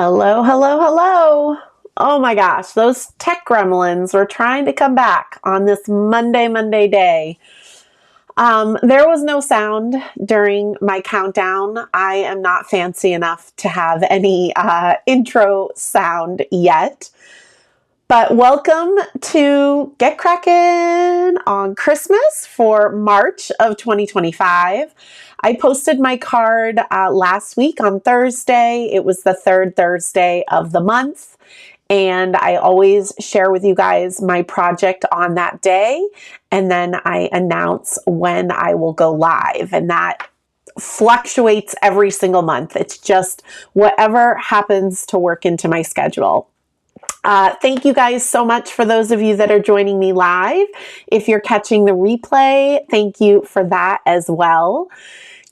Hello, hello, hello. Oh my gosh, those tech gremlins were trying to come back on this Monday day. There was no sound during my countdown. I am not fancy enough to have any intro sound yet. But welcome to Get Crackin' on Christmas for March of 2025. I posted my card last week on Thursday. It was the third Thursday of the month. And I always share with you guys my project on that day. And then I announce when I will go live. And that fluctuates every single month. It's just whatever happens to work into my schedule. Thank you guys so much for those of you that are joining me live. If you're catching the replay, thank you for that as well.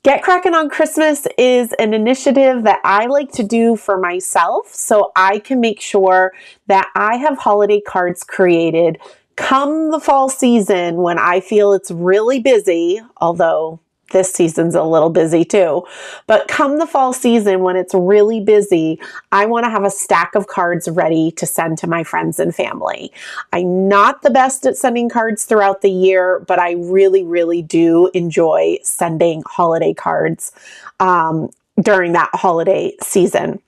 Get Crackin' on Christmas is an initiative that I like to do for myself so I can make sure that I have holiday cards created come the fall season when I feel it's really busy, although this season's a little busy too. But come the fall season when it's really busy, I want to have a stack of cards ready to send to my friends and family. I'm not the best at sending cards throughout the year, but I really do enjoy sending holiday cards during that holiday season.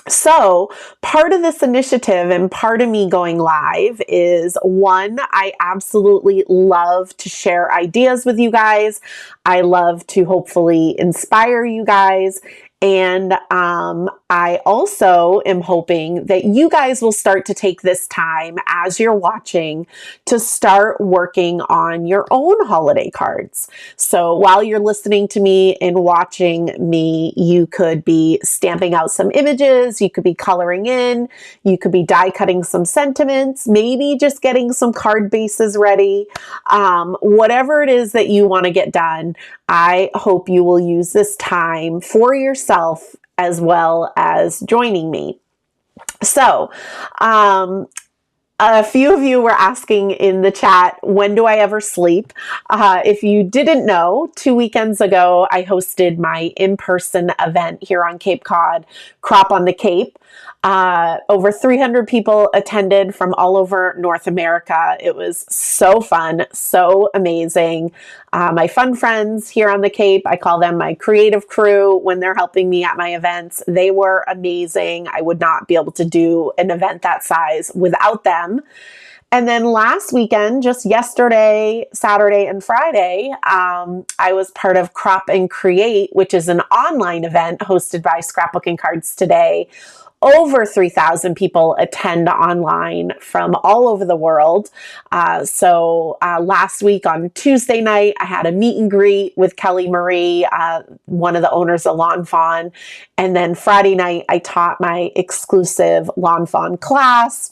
So part of this initiative and part of me going live is, one, I absolutely love to share ideas with you guys. I love to hopefully inspire you guys. And I also am hoping that you guys will start to take this time as you're watching to start working on your own holiday cards. So while you're listening to me and watching me, you could be stamping out some images, you could be coloring in, you could be die cutting some sentiments, maybe just getting some card bases ready. Whatever it is that you want to get done, I hope you will use this time for yourself as well as joining me. So, a few of you were asking in the chat, when do I ever sleep? If you didn't know, 2 weekends ago, I hosted my in-person event here on Cape Cod, Crop on the Cape. Over 300 people attended from all over North America. It was so fun, so amazing. My fun friends here on the Cape, I call them my creative crew when they're helping me at my events. They were amazing. I would not be able to do an event that size without them. And then last weekend, just yesterday, Saturday and Friday, I was part of Crop and Create, which is an online event hosted by Scrapbooking Cards Today. Over 3,000 people attend online from all over the world. So last week on Tuesday night, I had a meet and greet with Kelly Marie, one of the owners of Lawn Fawn. And then Friday night, I taught my exclusive Lawn Fawn class.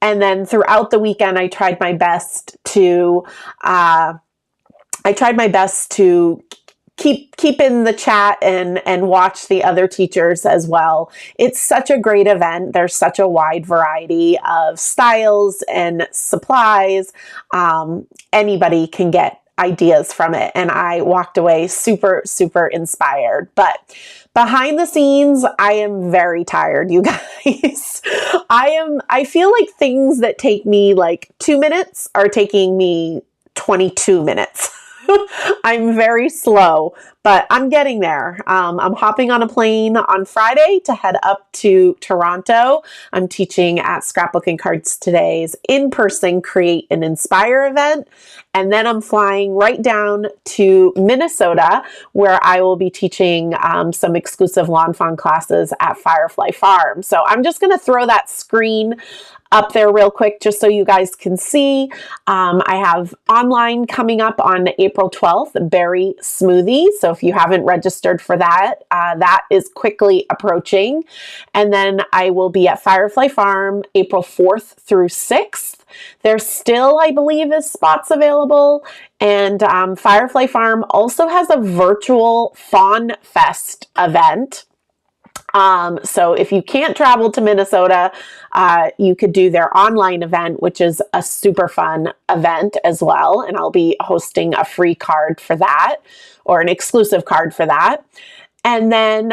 And then throughout the weekend, I tried my best to keep in the chat and watch the other teachers as well. It's such a great event. There's such a wide variety of styles and supplies. Anybody can get ideas from it. And I walked away super inspired. But behind the scenes, I am very tired, you guys. I feel like things that take me like 2 minutes are taking me 22 minutes. I'm very slow, but I'm getting there. I'm hopping on a plane on Friday to head up to Toronto. I'm teaching at Scrapbooking Cards Today's in-person Create and Inspire event. And then I'm flying right down to Minnesota, where I will be teaching some exclusive Lawn Fawn classes at Firefly Farm. So I'm just going to throw that screen up there real quick just so you guys can see. I have online coming up on April 12th, Berry Smoothie. So if you haven't registered for that, that is quickly approaching. And then I will be at Firefly Farm April 4th through 6th. There still, I believe, is spots available. And Firefly Farm also has a virtual Fawn Fest event. So if you can't travel to Minnesota, you could do their online event, which is a super fun event as well. And I'll be hosting a free card for that, or an exclusive card for that. And then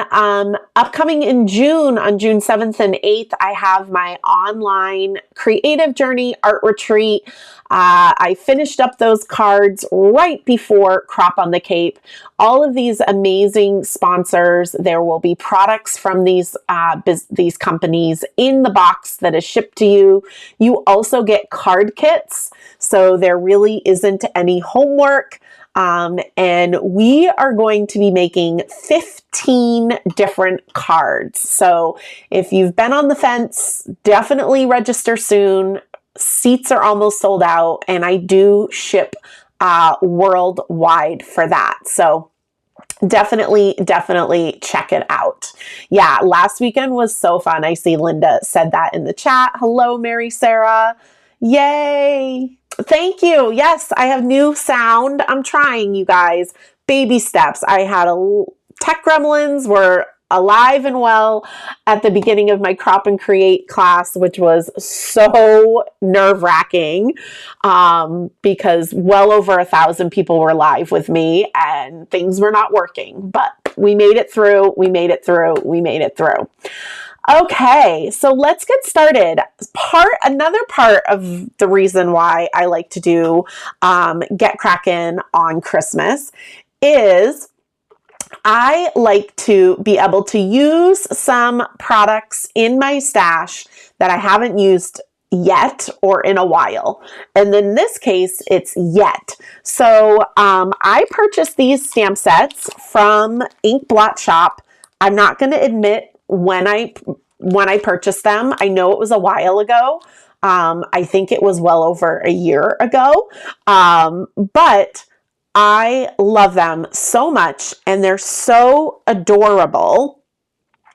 upcoming in June, on June 7th and 8th, I have my online creative journey art retreat. I finished up those cards right before Crop on the Cape. All of these amazing sponsors. There will be products from these companies in the box that is shipped to you. You also get card kits, so there really isn't any homework. And we are going to be making 15 different cards. So if you've been on the fence, definitely register soon. Seats are almost sold out, and I do ship worldwide for that. So definitely check it out. Yeah, last weekend was so fun. I see Linda said that in the chat. Hello, Mary Sarah. Yay. Thank you. Yes, I have new sound. I'm trying, you guys. Baby steps. I had tech gremlins were alive and well at the beginning of my Crop and Create class, which was so nerve-wracking because well over 1,000 people were live with me and things were not working. But we made it through. We made it through. We made it through. Okay, so let's get started. Another part of the reason why I like to do Get Crackin' on Christmas is I like to be able to use some products in my stash that I haven't used yet or in a while. And in this case, it's yet. So I purchased these stamp sets from Ink Blot Shop. I'm not going to admit when I purchased them. I know it was a while ago. I think it was well over a year ago. But I love them so much, and they're so adorable.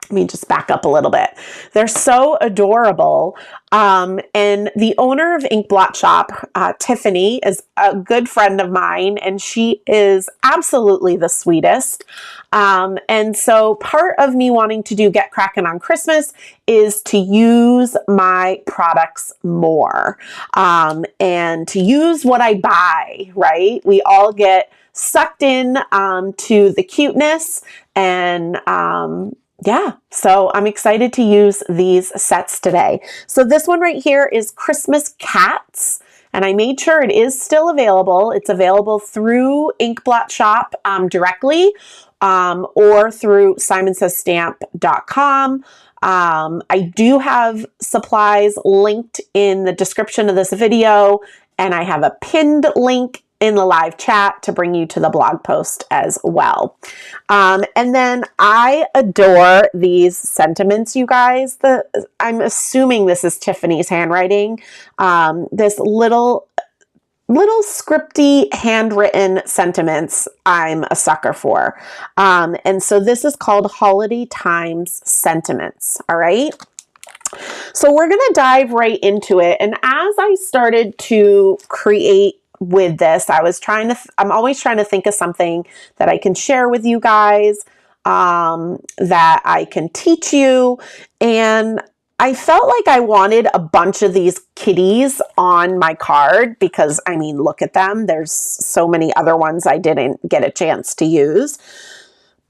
Let me just back up a little bit. They're so adorable. And the owner of Ink Blot Shop, Tiffany, is a good friend of mine, and she is absolutely the sweetest. And so part of me wanting to do Get Crackin' on Christmas is to use my products more, and to use what I buy, right? We all get sucked in to the cuteness, and yeah, so I'm excited to use these sets today. So this one right here is Christmas Cats, and I made sure it is still available. It's available through Ink Blot Shop directly, or through simonsaysstamp.com. I do have supplies linked in the description of this video, and I have a pinned link in the live chat to bring you to the blog post as well. And then I adore these sentiments, you guys. I'm assuming this is Tiffany's handwriting. This little scripty handwritten sentiments I'm a sucker for. And so this is called Holiday Times Sentiments. All right. So we're going to dive right into it. And as I started to create with this, I'm always trying to think of something that I can share with you guys, that I can teach you. And I felt like I wanted a bunch of these kitties on my card because, I mean, look at them. There's so many other ones I didn't get a chance to use.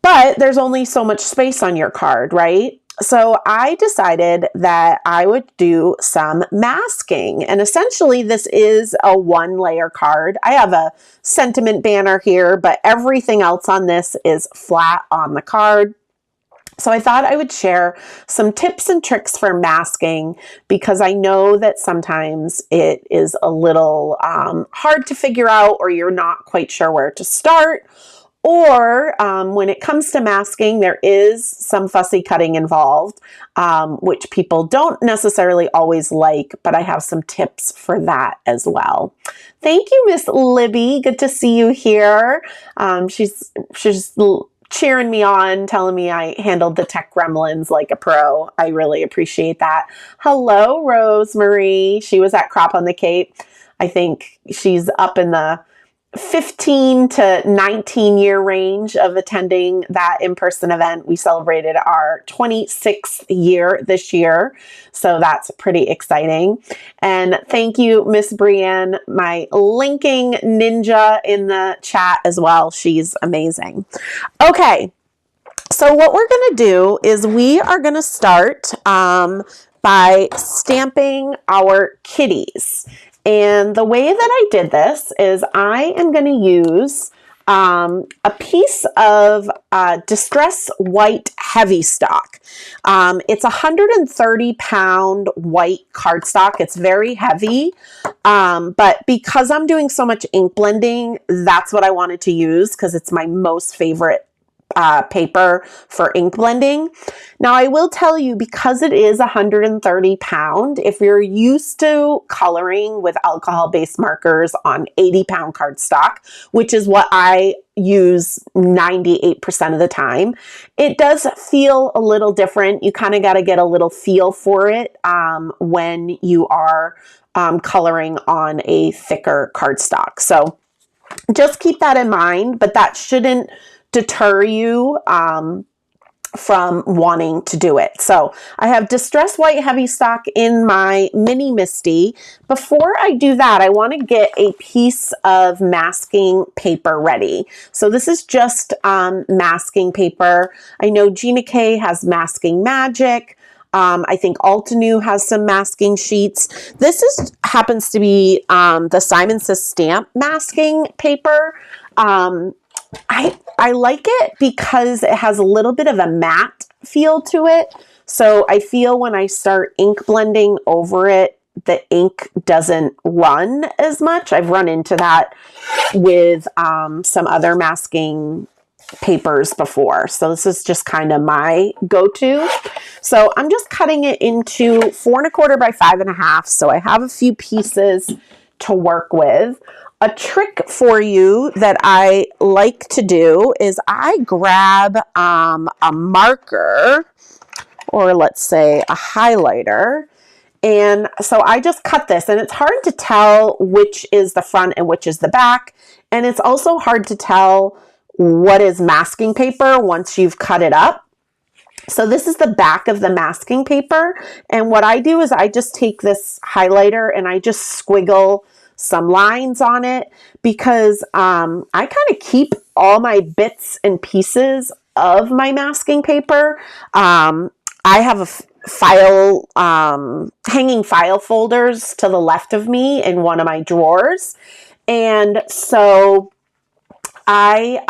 But there's only so much space on your card, right? So I decided that I would do some masking. And essentially, this is a one-layer card. I have a sentiment banner here, but everything else on this is flat on the card. So I thought I would share some tips and tricks for masking because I know that sometimes it is a little hard to figure out, or you're not quite sure where to start. Or when it comes to masking, there is some fussy cutting involved, which people don't necessarily always like, but I have some tips for that as well. Thank you, Miss Libby. Good to see you here. She's cheering me on, telling me I handled the tech gremlins like a pro. I really appreciate that. Hello, Rosemary. She was at Crop on the Cape. I think she's up in the 15 to 19 year range of attending that in-person event. We celebrated our 26th year this year, so that's pretty exciting. And thank you, Miss Brienne, my linking ninja in the chat as well. She's amazing. Okay, So what we're going to do is we are going to start by stamping our kitties. And the way that I did this is I am going to use a piece of Distress White Heavystock. It's 130-pound white cardstock. It's very heavy, but because I'm doing so much ink blending, that's what I wanted to use because it's my most favorite paper for ink blending. Now I will tell you, because it is 130-pound, if you're used to coloring with alcohol-based markers on 80-pound cardstock, which is what I use 98% of the time, it does feel a little different. You kind of got to get a little feel for it when you are coloring on a thicker cardstock. So just keep that in mind, but that shouldn't deter you from wanting to do it. So I have Distress White Heavystock in my Mini Misty. Before I do that, I want to get a piece of masking paper ready. So this is just masking paper. I know Gina K has Masking Magic. I think Altenew has some masking sheets. This happens to be the Simon Says Stamp masking paper. I like it because it has a little bit of a matte feel to it. So I feel when I start ink blending over it, the ink doesn't run as much. I've run into that with some other masking papers before. So this is just kind of my go-to. So I'm just cutting it into 4 1/4 by 5 1/2. So I have a few pieces to work with. A trick for you that I like to do is I grab a marker, or let's say a highlighter, and so I just cut this, and it's hard to tell which is the front and which is the back, and it's also hard to tell what is masking paper once you've cut it up. So this is the back of the masking paper, and what I do is I just take this highlighter and I just squiggle some lines on it, because I kind of keep all my bits and pieces of my masking paper. I have a file, hanging file folders to the left of me in one of my drawers. And so I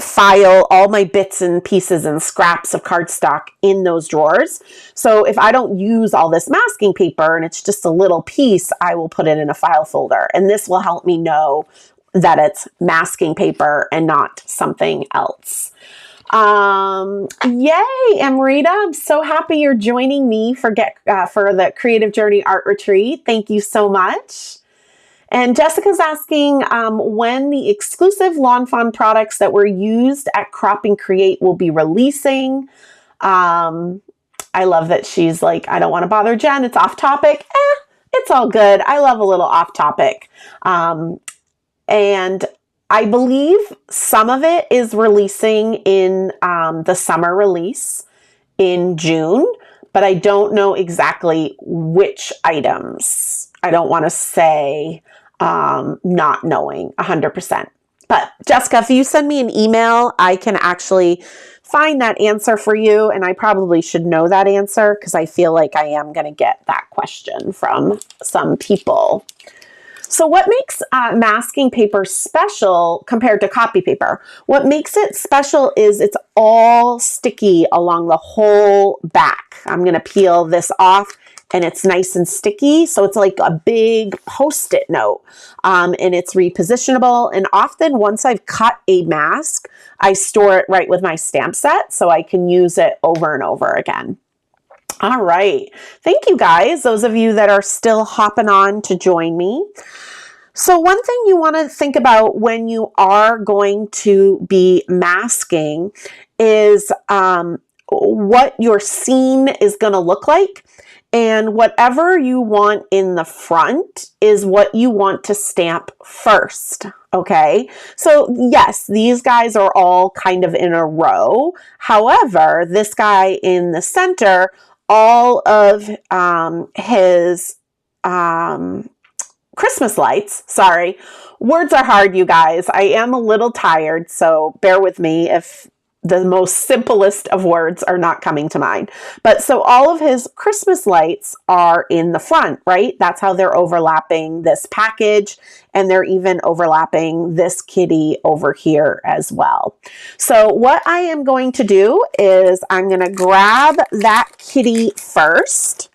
file all my bits and pieces and scraps of cardstock in those drawers. So if I don't use all this masking paper and it's just a little piece, I will put it in a file folder. And this will help me know that it's masking paper and not something else. Yay, Amrita. I'm so happy you're joining me for the Creative Journey Art Retreat. Thank you so much. And Jessica's asking when the exclusive Lawn Fawn products that were used at Crop and Create will be releasing. I love that she's like, I don't want to bother Jen. It's off topic. It's all good. I love a little off topic. And I believe some of it is releasing in the summer release in June, but I don't know exactly which items. I don't want to say not knowing 100%. But Jessica, if you send me an email, I can actually find that answer for you. And I probably should know that answer because I feel like I am going to get that question from some people. So what makes masking paper special compared to copy paper? What makes it special is it's all sticky along the whole back. I'm going to peel this off. And it's nice and sticky, so it's like a big Post-it note, and it's repositionable. And often once I've cut a mask, I store it right with my stamp set so I can use it over and over again. All right, thank you guys, those of you that are still hopping on to join me. So one thing you want to think about when you are going to be masking is what your scene is going to look like. And whatever you want in the front is what you want to stamp first, okay? So yes, these guys are all kind of in a row. However, this guy in the center, all of his Christmas lights, sorry. Words are hard, you guys. I am a little tired, so bear with me if the most simplest of words are not coming to mind. But so all of his Christmas lights are in the front, right? That's how they're overlapping this package, and they're even overlapping this kitty over here as well. So what I am going to do is I'm going to grab that kitty first.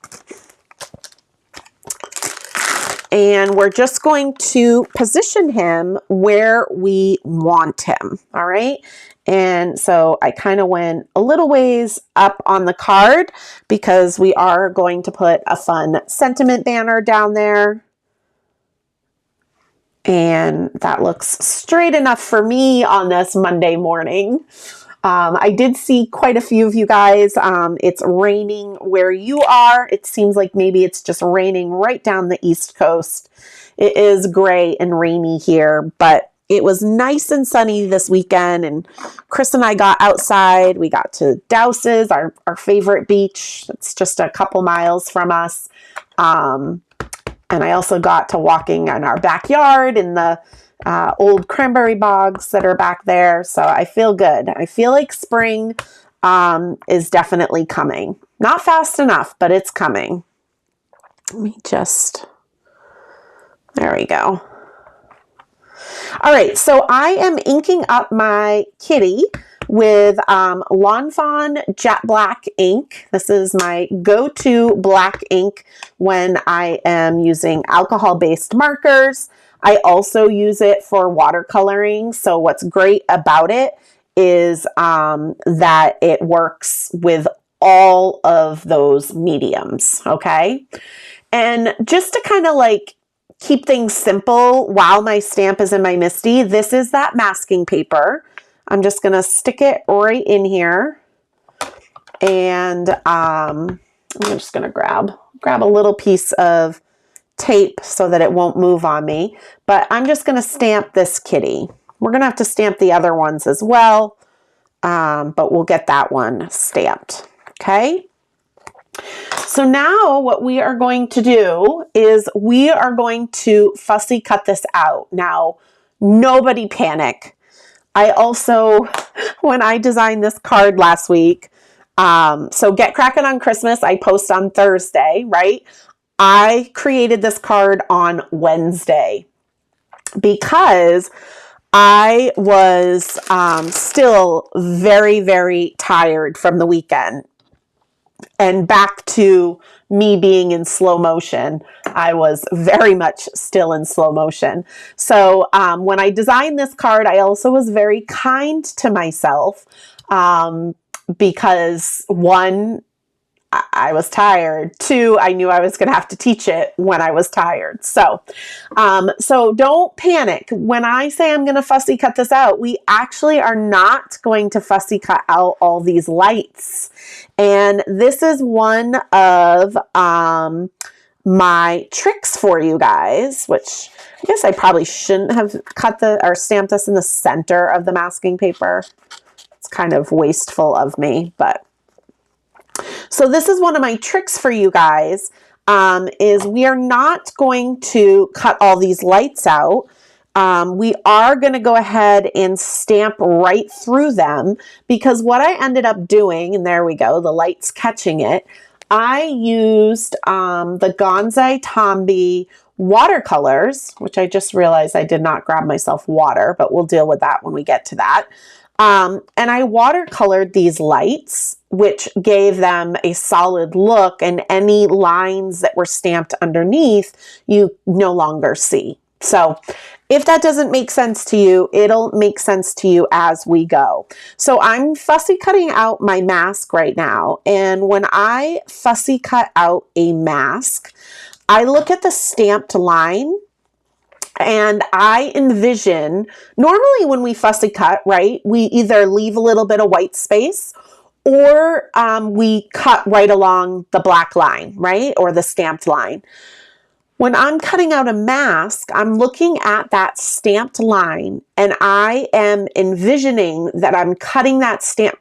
And we're just going to position him where we want him, all right? And so I kind of went a little ways up on the card because we are going to put a fun sentiment banner down there. And that looks straight enough for me on this Monday morning. I did see quite a few of you guys. It's raining where you are. It seems like maybe it's just raining right down the East Coast. It is gray and rainy here, but it was nice and sunny this weekend, and Chris and I got outside. We got to Douse's, our favorite beach. It's just a couple miles from us. And I also got to walking in our backyard in the old cranberry bogs that are back there. So I feel good. I feel like spring is definitely coming. Not fast enough, but it's coming. Let me just, there we go. All right, so I am inking up my kitty with Lawn Fawn Jet Black ink. This is my go-to black ink when I am using alcohol-based markers. I also use it for watercoloring. So what's great about it is that it works with all of those mediums, okay? And just to kind of like keep things simple while my stamp is in my MISTI, this is that masking paper. I'm just going to stick it right in here. And I'm just going to grab a little piece of tape so that it won't move on me. But I'm just going to stamp this kitty. We're going to have to stamp the other ones as well. But we'll get that one stamped. Okay. So now what we are going to do is we are going to fussy cut this out. Now, nobody panic. I also, when I designed this card last week, so Get Crackin' on Christmas, I post on Thursday, right? I created this card on Wednesday because I was still very, very tired from the weekend. And back to me being in slow motion, I was very much still in slow motion. So when I designed this card, I also was very kind to myself because one, I was tired. Two, I knew I was going to have to teach it when I was tired. So, so don't panic. When I say I'm going to fussy cut this out, we actually are not going to fussy cut out all these lights. And this is one of my tricks for you guys, which I guess I probably shouldn't have cut or stamped this in the center of the masking paper. It's kind of wasteful of me, but so this is one of my tricks for you guys, is we are not going to cut all these lights out. We are going to go ahead and stamp right through them because what I ended up doing, and there we go, the light's catching it, I used the Gansai Tambi watercolors, which I just realized I did not grab myself water, but we'll deal with that when we get to that. And I watercolored these lights, which gave them a solid look, and any lines that were stamped underneath, you no longer see. So if that doesn't make sense to you, it'll make sense to you as we go. So I'm fussy cutting out my mask right now. And when I fussy cut out a mask, I look at the stamped line and I envision, normally when we fussy cut, right, we either leave a little bit of white space or we cut right along the black line, right, or the stamped line. When I'm cutting out a mask, I'm looking at that stamped line and I am envisioning that I'm cutting that stamp,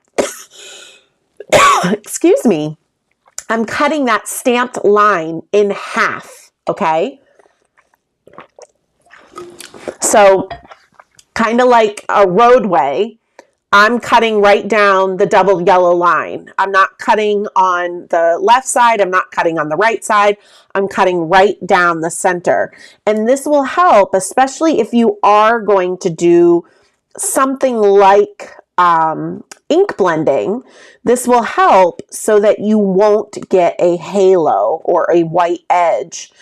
excuse me, I'm cutting that stamped line in half, okay? So kind of like a roadway, I'm cutting right down the double yellow line. I'm not cutting on the left side. I'm not cutting on the right side. I'm cutting right down the center. And this will help, especially if you are going to do something like ink blending. This will help so that you won't get a halo or a white edge.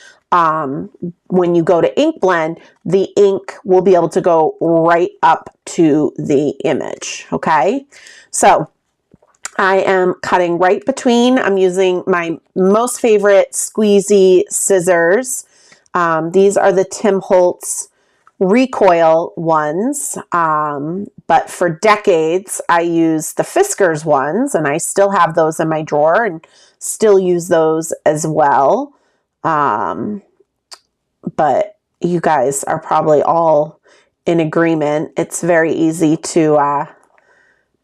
When you go to ink blend, the ink will be able to go right up to the image. Okay, so I am cutting right between. I'm using my most favorite squeezy scissors. These are the Tim Holtz recoil ones, but for decades I used the Fiskars ones, and I still have those in my drawer and still use those as well. But you guys are probably all in agreement. It's very easy to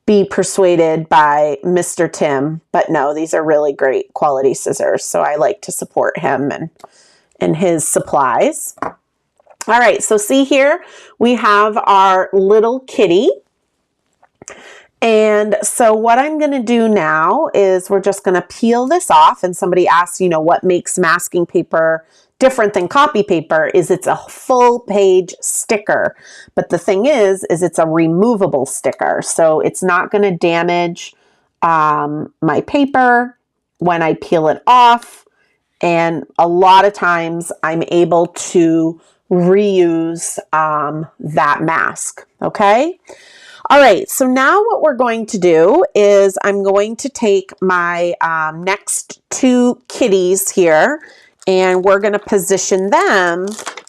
be persuaded by Mr. Tim, but no, these are really great quality scissors, so I like to support him and his supplies. All right, so see here, we have our little kitty. And so what I'm going to do now is we're just going to peel this off. And somebody asked, you know, what makes masking paper different than copy paper? Is it's a full page sticker. But the thing is it's a removable sticker. So it's not going to damage my paper when I peel it off. And a lot of times I'm able to reuse that mask. Okay. All right, so now what we're going to do is I'm going to take my next two kitties here, and we're going to position them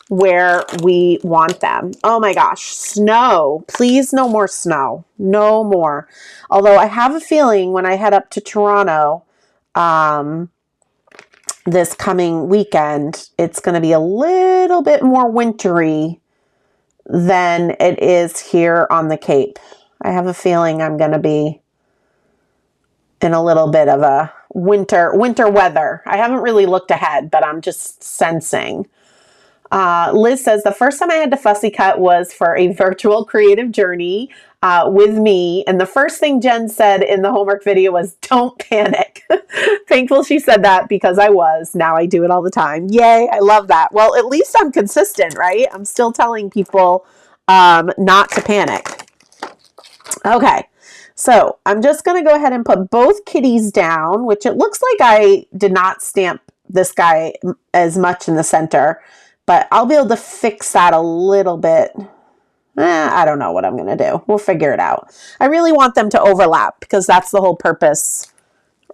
where we want them. Oh my gosh, snow. Please, no more snow. No more. Although I have a feeling when I head up to Toronto this coming weekend, it's going to be a little bit more wintry than it is here on the Cape. I have a feeling I'm going to be in a little bit of a winter weather. I haven't really looked ahead, but I'm just sensing. Liz says, the first time I had to fussy cut was for a virtual creative journey with me. And the first thing Jen said in the homework video was, don't panic. Thankful she said that because I was. Now I do it all the time. Yay, I love that. Well, at least I'm consistent, right? I'm still telling people not to panic. Okay, so I'm just going to go ahead and put both kitties down, which it looks like I did not stamp this guy as much in the center, but I'll be able to fix that a little bit. I don't know what I'm going to do. We'll figure it out. I really want them to overlap because that's the whole purpose,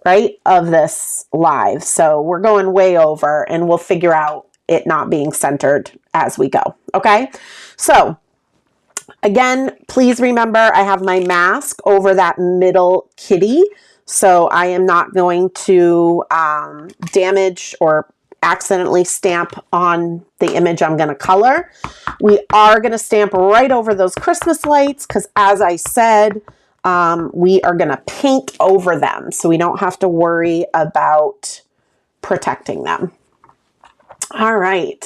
right, of this live. So we're going way over and we'll figure out it not being centered as we go. Okay. So again, please remember I have my mask over that middle kitty. So I am not going to damage or accidentally stamp on the image I'm going to color. We are going to stamp right over those Christmas lights because, as I said, we are going to paint over them so we don't have to worry about protecting them. All right.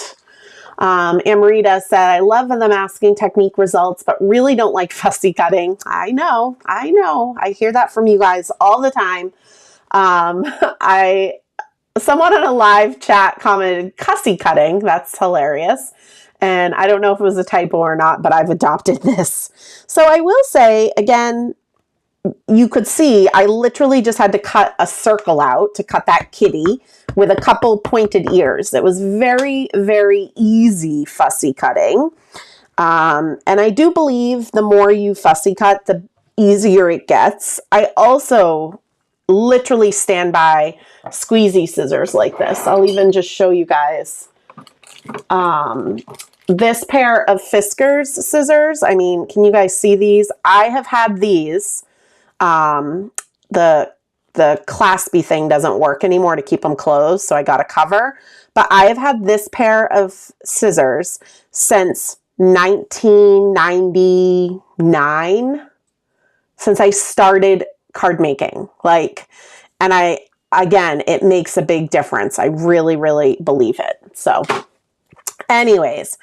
Amarita said, I love the masking technique results, but really don't like fussy cutting. I know. I hear that from you guys all the time. Someone on a live chat commented cussy cutting. That's hilarious. And I don't know if it was a typo or not, but I've adopted this. So I will say, again, you could see I literally just had to cut a circle out to cut that kitty with a couple pointed ears. It was very, very easy fussy cutting. And I do believe the more you fussy cut, the easier it gets. I also literally stand by squeezy scissors like this. I'll even just show you guys this pair of Fiskars scissors. I mean, can you guys see these? I have had these. The claspy thing doesn't work anymore to keep them closed, so I got a cover. But I have had this pair of scissors since 1999, since I started card making. And again, it makes a big difference. I really, really believe it. So anyways,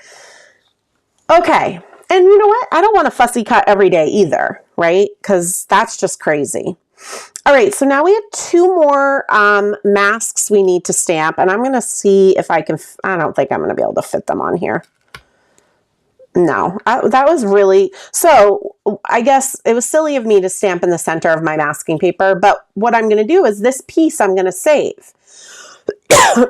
Okay, and you know what? I don't want to fussy cut every day either, right? Because that's just crazy. All right, so now we have 2 more masks we need to stamp, and I'm going to see if I can, I don't think I'm going to be able to fit them on here. No, that was really, so I guess it was silly of me to stamp in the center of my masking paper, but what I'm going to do is this piece I'm going to save.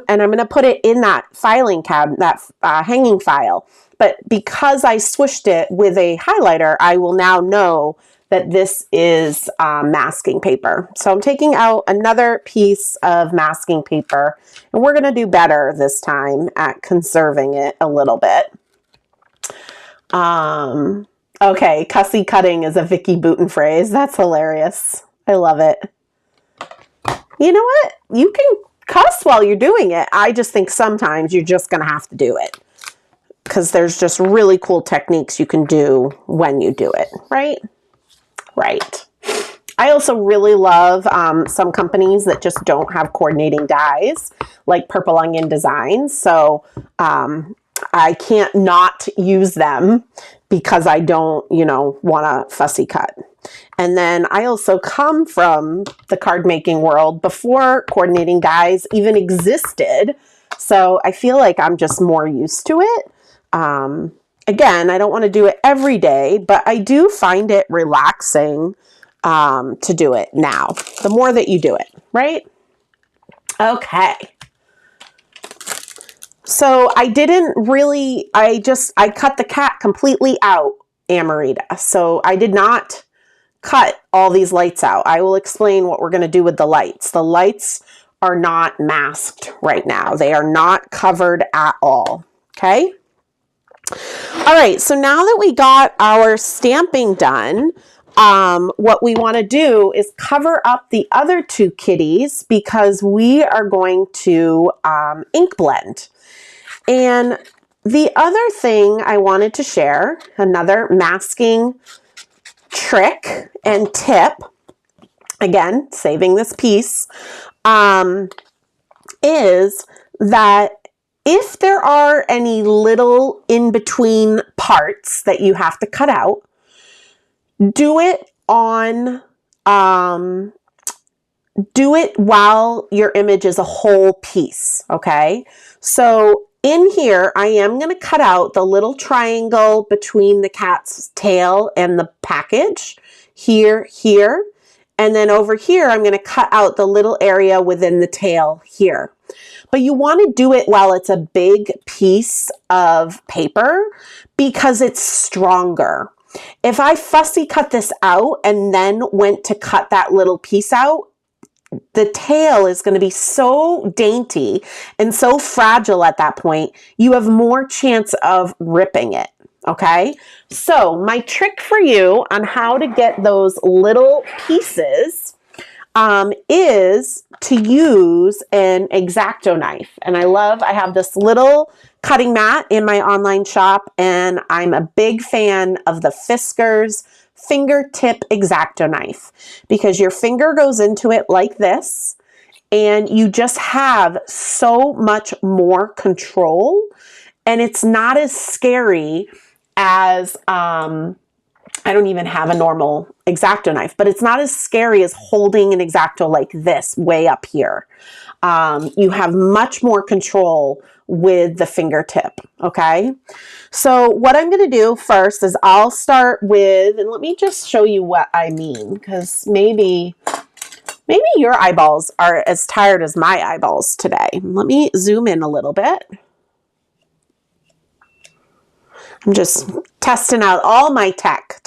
And I'm going to put it in that filing cabinet, that hanging file. But because I swished it with a highlighter, I will now know that this is masking paper. So I'm taking out another piece of masking paper, and we're going to do better this time at conserving it a little bit. Okay, cussy cutting is a Vicky Boutin phrase. That's hilarious. I love it. You know what? You can cuss while you're doing it. I just think sometimes you're just going to have to do it because there's just really cool techniques you can do when you do it, right? Right. I also really love some companies that just don't have coordinating dies, like Purple Onion Designs. So I can't not use them because I don't, you know, want to fussy cut. And then I also come from the card making world before coordinating dies even existed. So I feel like I'm just more used to it. Again, I don't want to do it every day, but I do find it relaxing to do it now. The more that you do it, right? Okay. So I didn't really, I cut the cat completely out, Amarita. So I did not cut all these lights out. I will explain what we're going to do with the lights. The lights are not masked right now. They are not covered at all. Okay. All right. So now that we got our stamping done, what we want to do is cover up the other 2 kitties because we are going to ink blend. And the other thing I wanted to share, another masking trick and tip, again, saving this piece, is that if there are any little in-between parts that you have to cut out, do it on, do it while your image is a whole piece, okay? So in here, I am going to cut out the little triangle between the cat's tail and the package, here, here, and then over here, I'm going to cut out the little area within the tail here. But you want to do it while it's a big piece of paper because it's stronger. If I fussy cut this out and then went to cut that little piece out, the tail is going to be so dainty and so fragile at that point, you have more chance of ripping it. Okay, so my trick for you on how to get those little pieces is to use an X-Acto knife. And I have this little cutting mat in my online shop, and I'm a big fan of the Fiskars fingertip X-Acto knife because your finger goes into it like this and you just have so much more control, and it's not as scary as I don't even have a normal X-Acto knife, but it's not as scary as holding an X-Acto like this way up here. You have much more control with the fingertip, okay? So what I'm going to do first is I'll start with, and let me just show you what I mean, because maybe your eyeballs are as tired as my eyeballs today. Let me zoom in a little bit. I'm just testing out all my tech,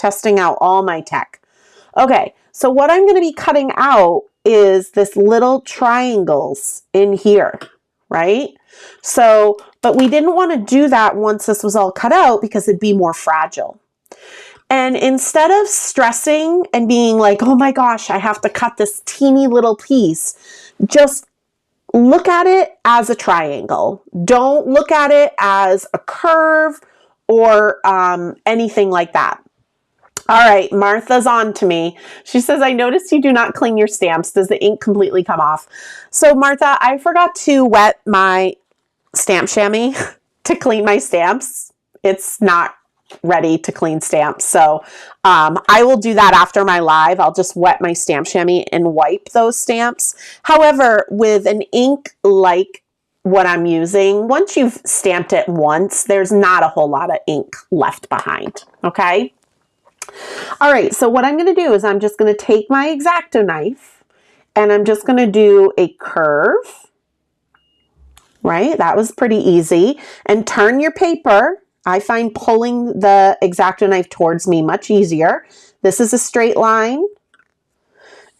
Okay, so what I'm going to be cutting out is this little triangles in here, right? So, but we didn't want to do that once this was all cut out because it'd be more fragile. And instead of stressing and being like, oh my gosh, I have to cut this teeny little piece, just look at it as a triangle. Don't look at it as a curve or anything like that. All right, Martha's on to me. She says, I noticed you do not clean your stamps. Does the ink completely come off? So Martha, I forgot to wet my stamp chamois to clean my stamps. It's not ready to clean stamps. So I will do that after my live. I'll just wet my stamp chamois and wipe those stamps. However, with an ink like what I'm using, once you've stamped it once, there's not a whole lot of ink left behind, okay? All right, so what I'm gonna do is I'm just gonna take my X-Acto knife and I'm just gonna do a curve, right? That was pretty easy. And turn your paper. I find pulling the X-Acto knife towards me much easier. This is a straight line.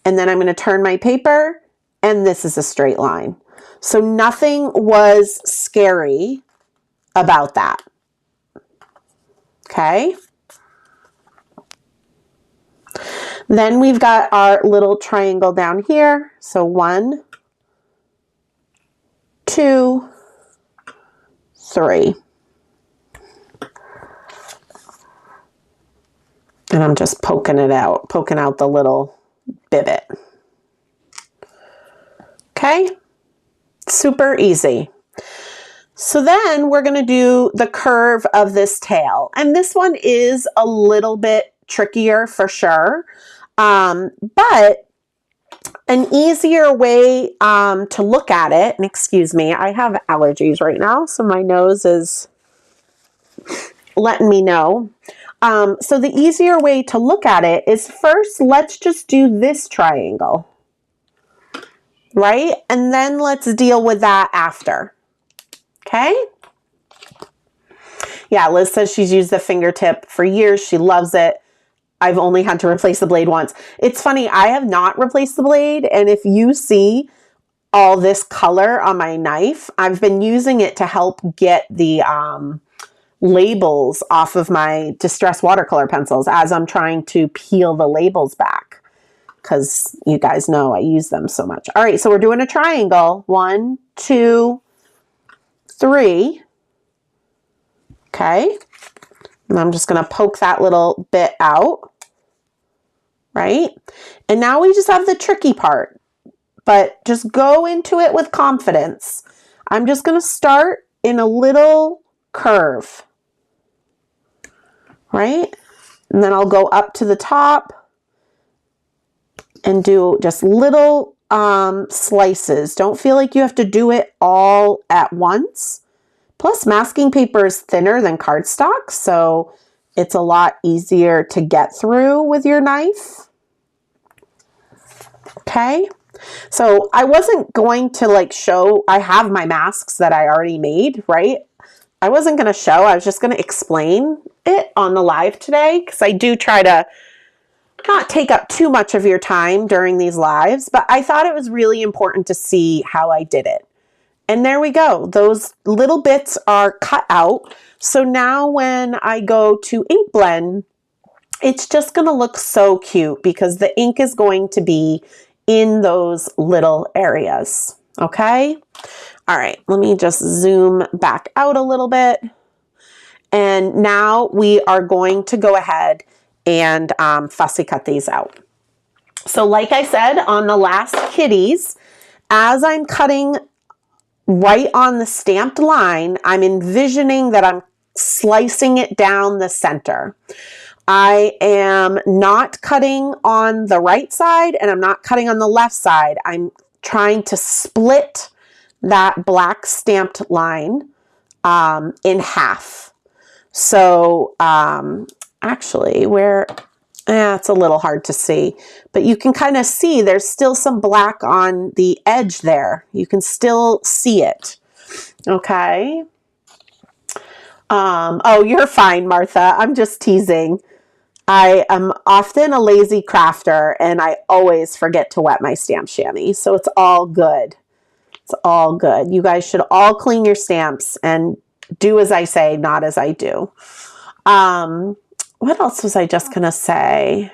And then I'm gonna turn my paper and this is a straight line. So nothing was scary about that, okay? Then we've got our little triangle down here. So 1, 2, 3. And I'm just poking out the little divot. Okay? Super easy. So then we're going to do the curve of this tail. And this one is a little bit trickier for sure. But an easier way to look at it, and excuse me, I have allergies right now, so my nose is letting me know. So the easier way to look at it is first, let's just do this triangle, right? And then let's deal with that after, okay? Yeah, Liz says she's used the fingertip for years. She loves it. I've only had to replace the blade once. It's funny, I have not replaced the blade, and if you see all this color on my knife, I've been using it to help get the labels off of my distress watercolor pencils as I'm trying to peel the labels back, because you guys know I use them so much. All right, so we're doing a triangle. 1, 2, 3. Okay. And I'm just going to poke that little bit out, right? And now we just have the tricky part, but just go into it with confidence. I'm just going to start in a little curve, right? And then I'll go up to the top and do just little slices. Don't feel like you have to do it all at once. Plus, masking paper is thinner than cardstock, so it's a lot easier to get through with your knife. Okay, so I wasn't going to like show, I have my masks that I already made, right? I wasn't going to show, I was just going to explain it on the live today, because I do try to not take up too much of your time during these lives, but I thought it was really important to see how I did it. And there we go. Those little bits are cut out. So now when I go to ink blend, it's just going to look so cute because the ink is going to be in those little areas. Okay. All right. Let me just zoom back out a little bit. And now we are going to go ahead and fussy cut these out. So like I said on the last kitties, as I'm cutting right on the stamped line, I'm envisioning that I'm slicing it down the center. I am not cutting on the right side and I'm not cutting on the left side. I'm trying to split that black stamped line in half. So actually it's a little hard to see, but you can kind of see there's still some black on the edge there. You can still see it. Okay. Oh, you're fine, Martha. I'm just teasing. I am often a lazy crafter and I always forget to wet my stamp chamois. So it's all good. It's all good. You guys should all clean your stamps and do as I say, not as I do. What else was I just going to say?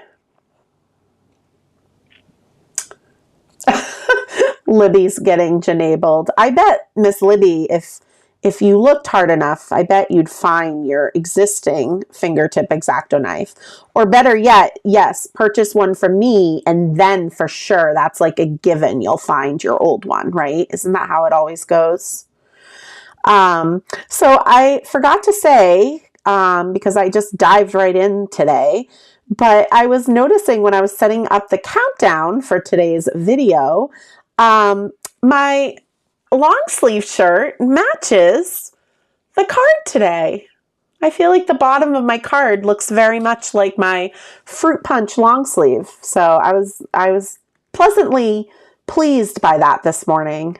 Libby's getting Janabled. I bet, Miss Libby, if you looked hard enough, I bet you'd find your existing fingertip X-Acto knife. Or better yet, yes, purchase one from me and then for sure, that's like a given, you'll find your old one, right? Isn't that how it always goes? So I forgot to say, because I just dived right in today. But I was noticing when I was setting up the countdown for today's video, my long sleeve shirt matches the card today. I feel like the bottom of my card looks very much like my fruit punch long sleeve. So I was pleasantly pleased by that this morning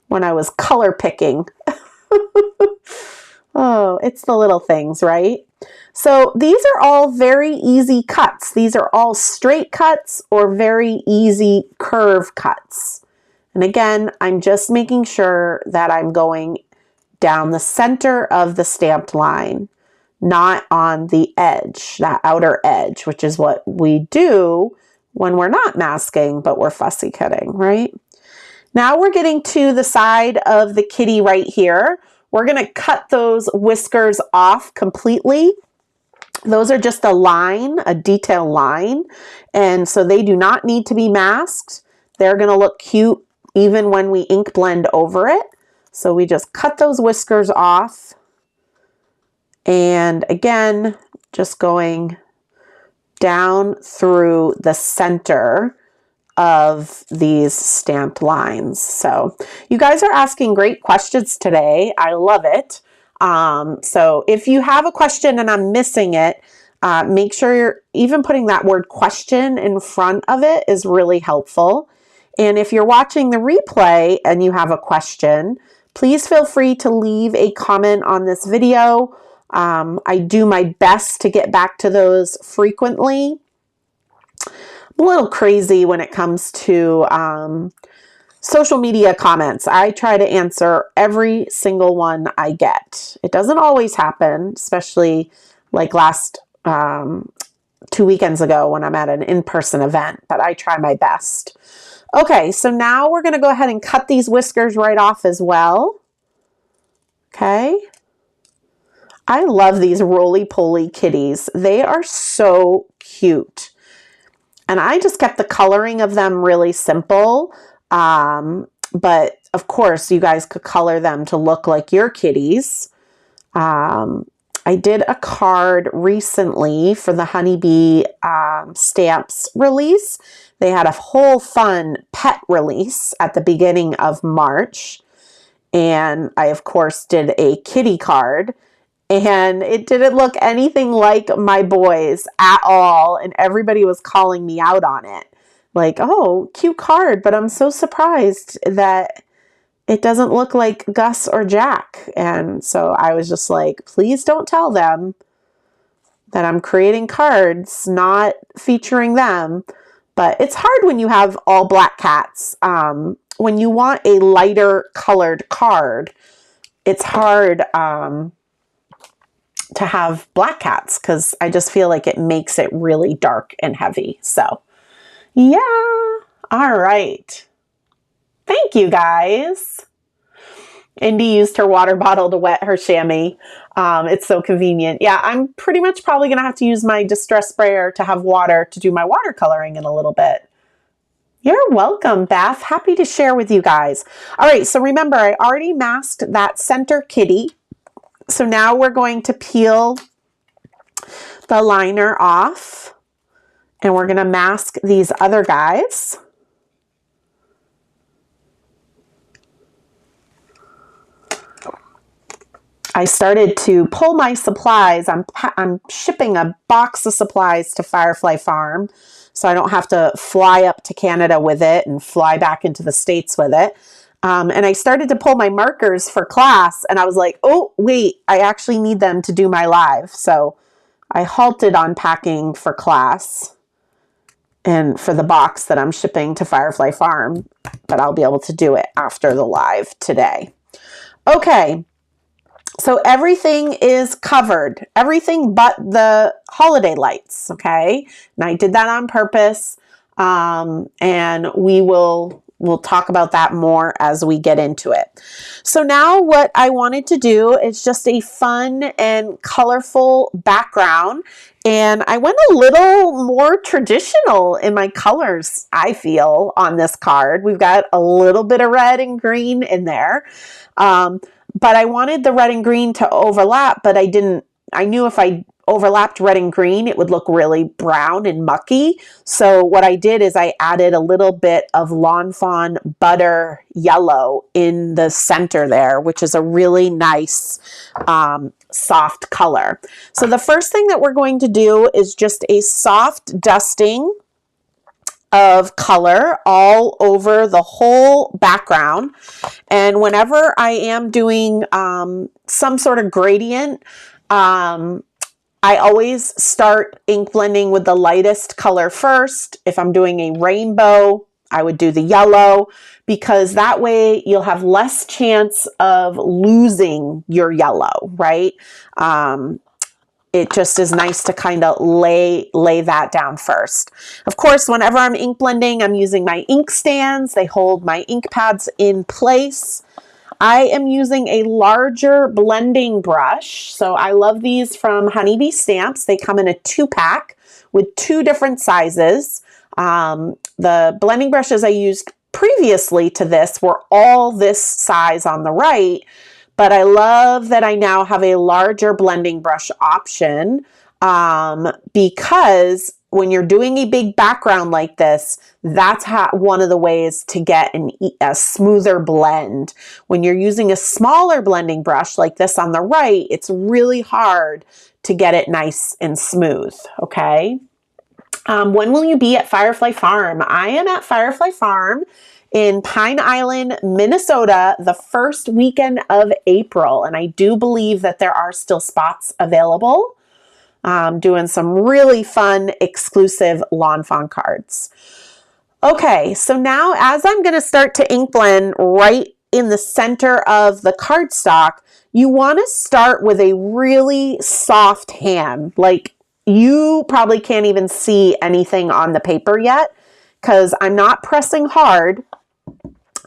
when I was color picking. Oh, it's the little things, right? So these are all very easy cuts. These are all straight cuts or very easy curve cuts. And again, I'm just making sure that I'm going down the center of the stamped line, not on the edge, that outer edge, which is what we do when we're not masking, but we're fussy cutting, right? Now we're getting to the side of the kitty right here. We're going to cut those whiskers off completely. Those are just a line, a detail line, and so they do not need to be masked. They're going to look cute even when we ink blend over it. So we just cut those whiskers off. And again, just going down through the center of these stamped lines. So you guys are asking great questions today. I love it. So if you have a question and I'm missing it, make sure you're even putting that word question in front of it is really helpful. And if you're watching the replay and you have a question, please feel free to leave a comment on this video. I do my best to get back to those frequently. I'm a little crazy when it comes to social media comments. I try to answer every single one I get. It doesn't always happen, especially like last 2 weekends ago when I'm at an in-person event, but I try my best. Okay, so now we're going to go ahead and cut these whiskers right off as well. Okay. I love these roly-poly kitties. They are so cute. And I just kept the coloring of them really simple. But of course, you guys could color them to look like your kitties. I did a card recently for the Honeybee Stamps release. They had a whole fun pet release at the beginning of March. And I, of course, did a kitty card. And it didn't look anything like my boys at all. And everybody was calling me out on it. Like, oh, cute card, but I'm so surprised that it doesn't look like Gus or Jack. And so I was just like, please don't tell them that I'm creating cards not featuring them. But it's hard when you have all black cats. When you want a lighter colored card, it's hard to have black cats because I just feel like it makes it really dark and heavy. So yeah, all right. Thank you guys. Indy used her water bottle to wet her chamois. It's so convenient. Yeah, I'm pretty much probably going to have to use my distress sprayer to have water to do my watercoloring in a little bit. You're welcome, Beth. Happy to share with you guys. All right, so remember, I already masked that center kitty. So now we're going to peel the liner off and we're going to mask these other guys. I started to pull my supplies. I'm shipping a box of supplies to Firefly Farm, so I don't have to fly up to Canada with it and fly back into the States with it. And I started to pull my markers for class, and I was like, oh, wait, I actually need them to do my live. So I halted on packing for class and for the box that I'm shipping to Firefly Farm, but I'll be able to do it after the live today. Okay. So everything is covered, everything but the holiday lights, okay? And I did that on purpose, and we'll talk about that more as we get into it. So now what I wanted to do is just a fun and colorful background, and I went a little more traditional in my colors, I feel, on this card. We've got a little bit of red and green in there. But I wanted the red and green to overlap, but I didn't I knew if I overlapped red and green, it would look really brown and mucky. So what I did is I added a little bit of Lawn Fawn Butter Yellow in the center there, which is a really nice soft color. So the first thing that we're going to do is just a soft dusting of color all over the whole background. And whenever I am doing some sort of gradient, I always start ink blending with the lightest color first. If I'm doing a rainbow, I would do the yellow, because that way you'll have less chance of losing your yellow, right? It just is nice to kind of lay that down first. Of course, whenever I'm ink blending, I'm using my ink stands. They hold my ink pads in place. I am using a larger blending brush. So I love these from Honeybee Stamps. They come in a 2-pack with 2 different sizes. The blending brushes I used previously to this were all this size on the right, but I love that I now have a larger blending brush option because when you're doing a big background like this, that's one of the ways to get a smoother blend. When you're using a smaller blending brush like this on the right, it's really hard to get it nice and smooth, okay? When will you be at Firefly Farm? I am at Firefly Farm in Pine Island, Minnesota, the first weekend of April, and I do believe that there are still spots available. Doing some really fun, exclusive Lawn Fawn cards. Okay, so now as I'm going to start to ink blend right in the center of the cardstock, you want to start with a really soft hand. Like, you probably can't even see anything on the paper yet because I'm not pressing hard.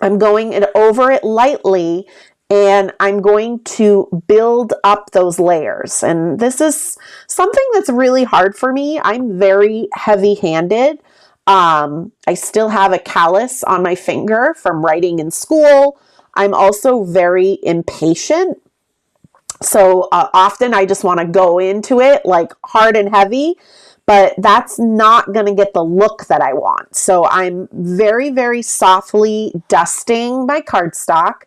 I'm going over it lightly, and I'm going to build up those layers. And this is something that's really hard for me. I'm very heavy-handed. I still have a callus on my finger from writing in school. I'm also very impatient. So often I just want to go into it like hard and heavy, but that's not going to get the look that I want. So I'm very, very softly dusting my cardstock,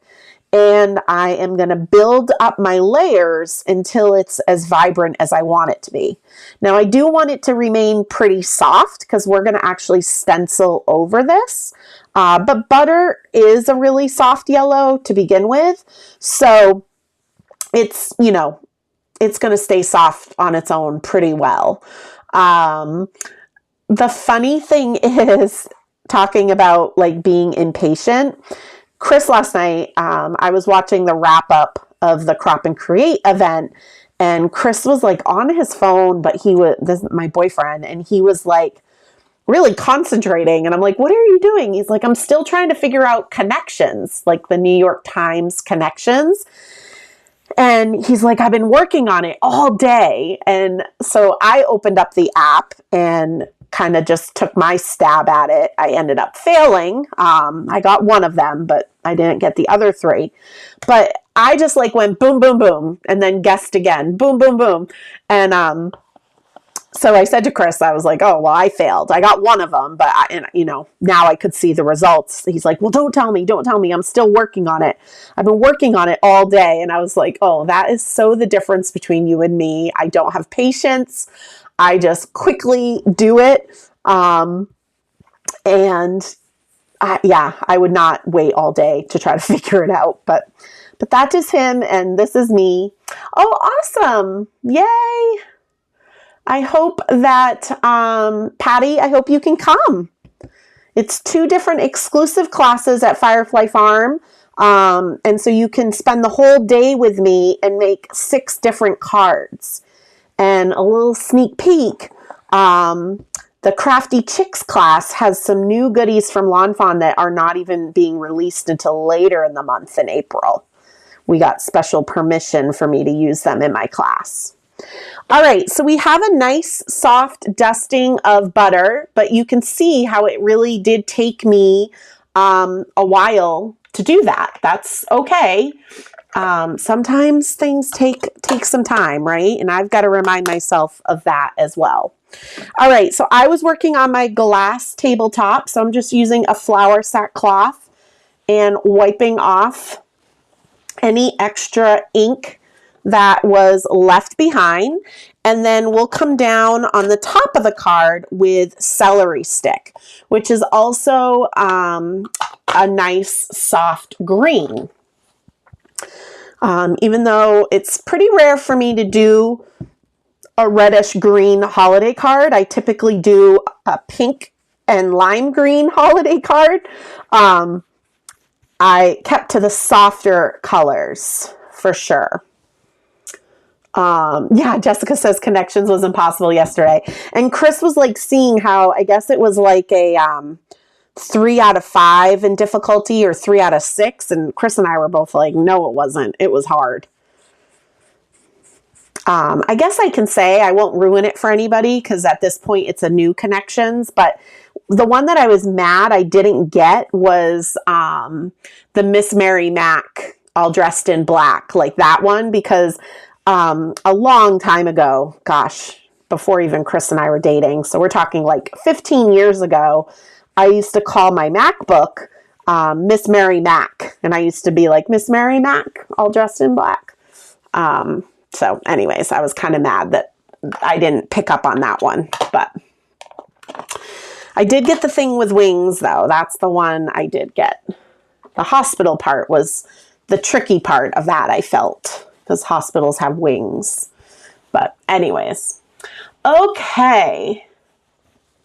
and I am going to build up my layers until it's as vibrant as I want it to be. Now, I do want it to remain pretty soft because we're going to actually stencil over this, but butter is a really soft yellow to begin with, so it's, you know, it's going to stay soft on its own pretty well. The funny thing is, talking about like being impatient, Chris last night, I was watching the wrap up of the Crop and Create event, and Chris was like on his phone, but this is my boyfriend, and he was like really concentrating. And I'm like, what are you doing? He's like, I'm still trying to figure out connections, like the New York Times connections. And he's like, I've been working on it all day. And so I opened up the app and kind of just took my stab at it. I ended up failing. I got one of them, but I didn't get the other 3. But I just like went boom, boom, boom, and then guessed again, boom, boom, boom. And so I said to Chris, I was like, oh, well, I failed. I got one of them, but now I could see the results. He's like, well, don't tell me. I'm still working on it. I've been working on it all day. And I was like, oh, that is so the difference between you and me. I don't have patience. I just quickly do it. I would not wait all day to try to figure it out, but that is him. And this is me. Oh, awesome. Yay. I hope that, Patty, I hope you can come. It's 2 different exclusive classes at Firefly Farm. And so you can spend the whole day with me and make 6 different cards. And a little sneak peek, the Crafty Chicks class has some new goodies from Lawn Fawn that are not even being released until later in the month in April. We got special permission for me to use them in my class. All right, so we have a nice soft dusting of butter, but you can see how it really did take me a while to do that. That's okay. Sometimes things take some time, right? And I've got to remind myself of that as well. All right, so I was working on my glass tabletop, so I'm just using a flour sack cloth and wiping off any extra ink that was left behind. And then we'll come down on the top of the card with celery stick, which is also a nice soft green. Even though it's pretty rare for me to do a reddish green holiday card, I typically do a pink and lime green holiday card. I kept to the softer colors for sure. Yeah, Jessica says connections was impossible yesterday. And Chris was like seeing how, I guess it was like a 3 out of 5 in difficulty or 3 out of 6. And Chris and I were both like, no, it wasn't. It was hard. I guess I can say I won't ruin it for anybody because at this point it's a new connections. But the one that I was mad I didn't get was the Miss Mary Mac all dressed in black, like that one, because a long time ago, gosh, before even Chris and I were dating, so we're talking like 15 years ago, I used to call my MacBook Miss Mary Mac, and I used to be like, Miss Mary Mac, all dressed in black. So anyways, I was kind of mad that I didn't pick up on that one, but I did get the thing with wings, though. That's the one I did get. The hospital part was the tricky part of that, I felt, because hospitals have wings. But anyways, okay.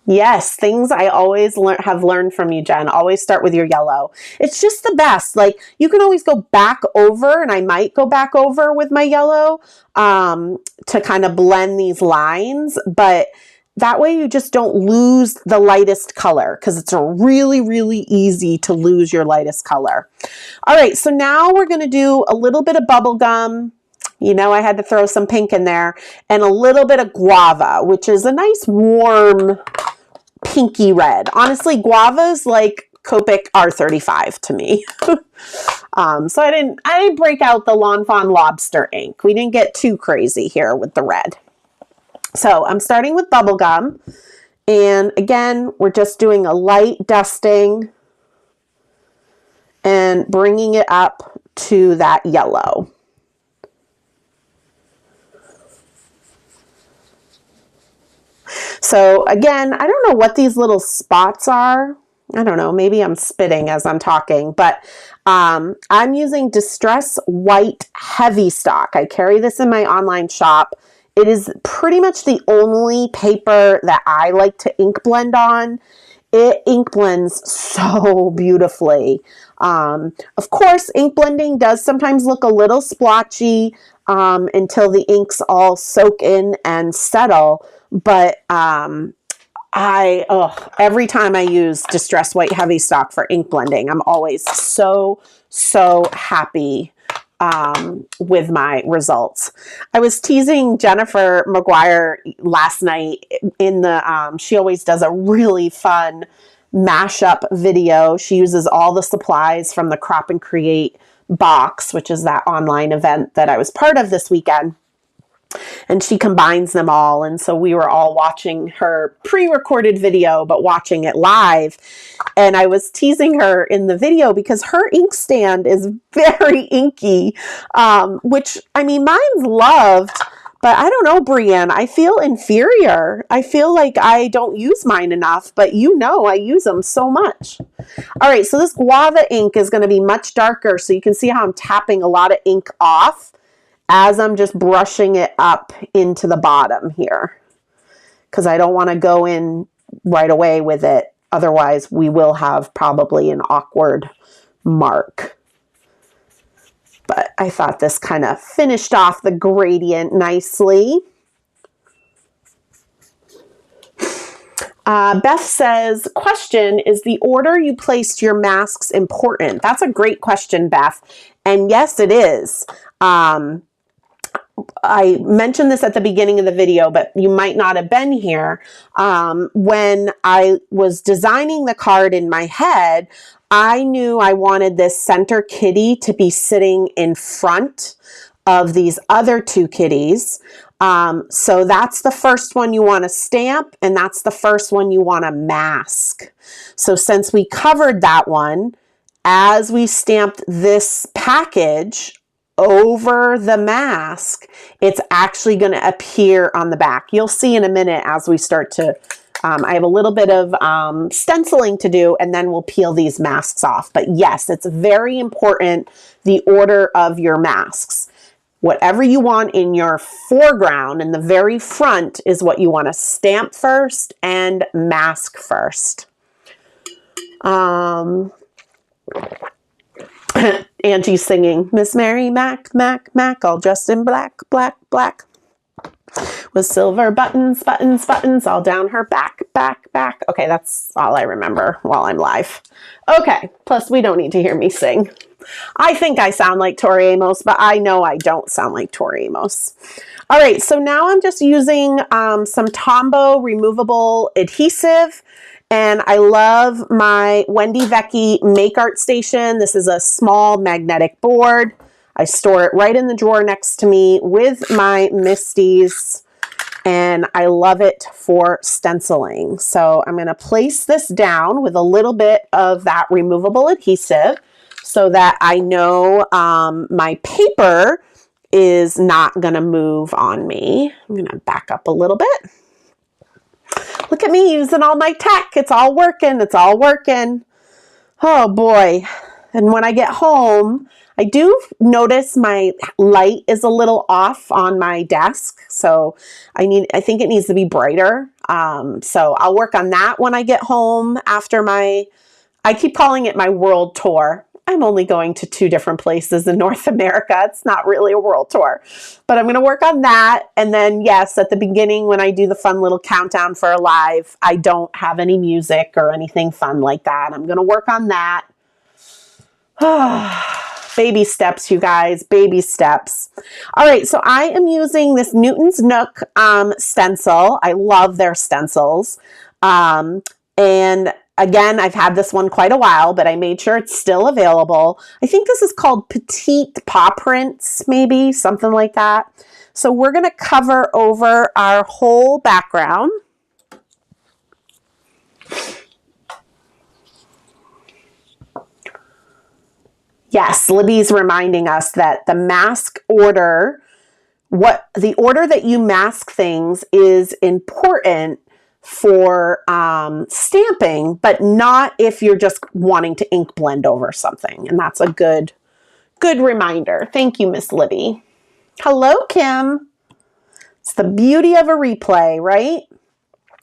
Yes, things I always have learned from you, Jen. Always start with your yellow. It's just the best. Like, you can always go back over, and I might go back over with my yellow to kind of blend these lines, but that way you just don't lose the lightest color, because it's really, really easy to lose your lightest color. All right, so now we're going to do a little bit of bubblegum. You know, I had to throw some pink in there, and a little bit of guava, which is a nice warm pinky red. Honestly, guava's like Copic R35 to me. So I didn't break out the Lawn Fawn Lobster ink. We didn't get too crazy here with the red. So I'm starting with bubblegum, and again, we're just doing a light dusting and bringing it up to that yellow. So again, I don't know what these little spots are. I don't know, maybe I'm spitting as I'm talking, but I'm using Distress White Heavystock. I carry this in my online shop. It is pretty much the only paper that I like to ink blend on. It ink blends so beautifully. Of course, ink blending does sometimes look a little splotchy until the inks all soak in and settle. But every time I use Distress White Heavystock for ink blending, I'm always so happy with my results. I was teasing Jennifer McGuire last night in the, she always does a really fun mashup video. She uses all the supplies from the Crop and Create box, which is that online event that I was part of this weekend. And she combines them all. And so we were all watching her pre-recorded video, but watching it live. And I was teasing her in the video because her inkstand is very inky, which, I mean, mine's loved, but I don't know, Brienne, I feel inferior. I feel like I don't use mine enough, but you know, I use them so much. All right, so this guava ink is going to be much darker. So you can see how I'm tapping a lot of ink off as I'm just brushing it up into the bottom here, because I don't want to go in right away with it. Otherwise, we will have probably an awkward mark. But I thought this kind of finished off the gradient nicely. Beth says, question, is the order you placed your masks important? That's a great question, Beth. And yes, it is. I mentioned this at the beginning of the video, but you might not have been here. When I was designing the card in my head, I knew I wanted this center kitty to be sitting in front of these other two kitties. So that's the first one you want to stamp, and that's the first one you want to mask. So since we covered that one, as we stamped this package over the mask, it's actually going to appear on the back. You'll see in a minute as we start to, I have a little bit of stenciling to do, and then we'll peel these masks off. But yes, it's very important, the order of your masks. Whatever you want in your foreground in the very front is what you want to stamp first and mask first. Angie's singing, Miss Mary Mac, Mac, Mac, all dressed in black, black, black, with silver buttons, buttons, buttons, all down her back, back, back. Okay, that's all I remember while I'm live. Okay, plus we don't need to hear me sing. I think I sound like Tori Amos, but I know I don't sound like Tori Amos. All right, so now I'm just using some Tombow removable adhesive, and I love my Wendy Vecchi Make Art Station. This is a small magnetic board. I store it right in the drawer next to me with my Misties, and I love it for stenciling. So I'm going to place this down with a little bit of that removable adhesive so that I know my paper is not going to move on me. I'm going to back up a little bit. Look at me using all my tech. It's all working. It's all working. Oh boy. And when I get home, I do notice my light is a little off on my desk. So I think it needs to be brighter. So I'll work on that when I get home after I keep calling it my world tour. I'm only going to 2 different places in North America. It's not really a world tour, but I'm going to work on that. And then, yes, at the beginning, when I do the fun little countdown for a live, I don't have any music or anything fun like that. I'm going to work on that. Baby steps, you guys, baby steps. All right, so I am using this Newton's Nook stencil. I love their stencils. And again, I've had this one quite a while, but I made sure it's still available. I think this is called Petite Paw Prints, maybe, something like that. So we're going to cover over our whole background. Yes, Libby's reminding us that the mask order, the order that you mask things is important for stamping, but not if you're just wanting to ink blend over something. And that's a good reminder. Thank you, Miss Libby. Hello, Kim. It's the beauty of a replay, right?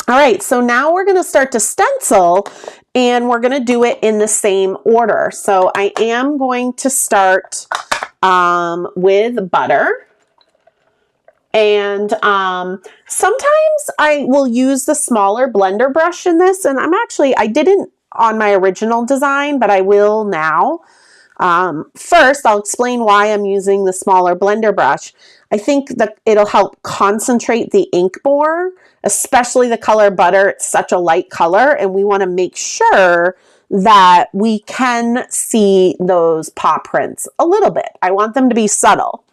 All right, so now we're going to start to stencil, and we're going to do it in the same order. So I am going to start with butter. And sometimes I will use the smaller blender brush in this, and I didn't on my original design, but I will now. First, I'll explain why I'm using the smaller blender brush. I think that it'll help concentrate the ink more, especially the color butter. It's such a light color, and we want to make sure that we can see those paw prints a little bit. I want them to be subtle.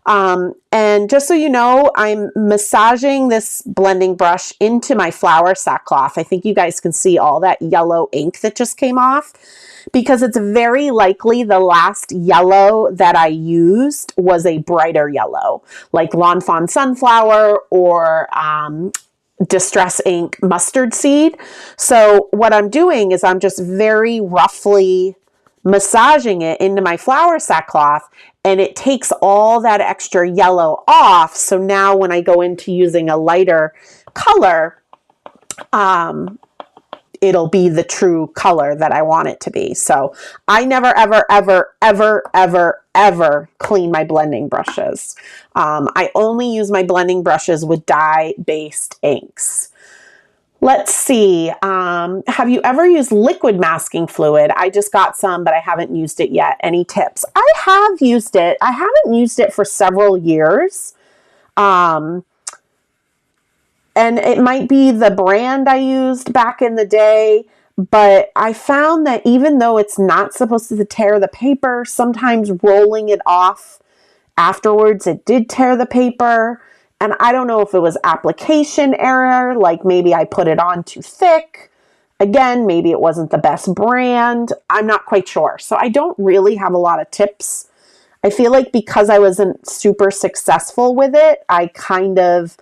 And just so you know, I'm massaging this blending brush into my flour sackcloth. I think you guys can see all that yellow ink that just came off, because it's very likely the last yellow that I used was a brighter yellow, like Lawn Fawn Sunflower or Distress Ink Mustard Seed. So what I'm doing is I'm just very roughly massaging it into my flour sackcloth, and it takes all that extra yellow off. So now when I go into using a lighter color, it'll be the true color that I want it to be. So I never, ever, ever, ever, ever, ever clean my blending brushes. I only use my blending brushes with dye-based inks. Let's see. Have you ever used liquid masking fluid? I just got some, but I haven't used it yet. Any tips? I have used it. I haven't used it for several years. And it might be the brand I used back in the day, But I found that even though it's not supposed to tear the paper, sometimes rolling it off afterwards, it did tear the paper. And I don't know if it was application error, like maybe I put it on too thick. Again, maybe it wasn't the best brand. I'm not quite sure. So I don't really have a lot of tips. I feel like because I wasn't super successful with it, I kind of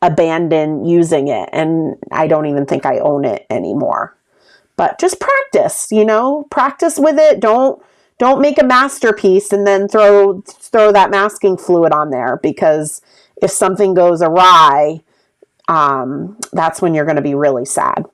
abandoned using it, and I don't even think I own it anymore. But just practice, you know, practice with it. Don't make a masterpiece and then throw that masking fluid on there, because if something goes awry, that's when you're going to be really sad.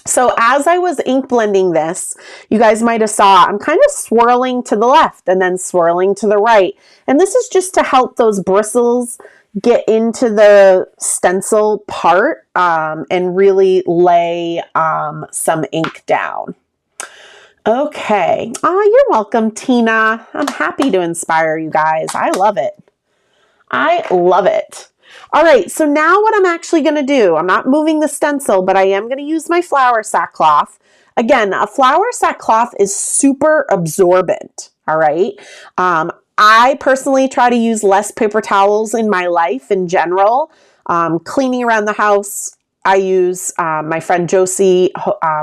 So as I was ink blending this, you guys might have saw I'm kind of swirling to the left and then swirling to the right. And this is just to help those bristles get into the stencil part and really lay some ink down. Okay. Oh, you're welcome, Tina. I'm happy to inspire you guys. I love it. I love it. All right, so now what I'm actually going to do, I'm not moving the stencil, but I am going to use my flour sackcloth. Again, a flour sackcloth is super absorbent, all right? I personally try to use less paper towels in my life in general. Cleaning around the house, I use, my friend Josie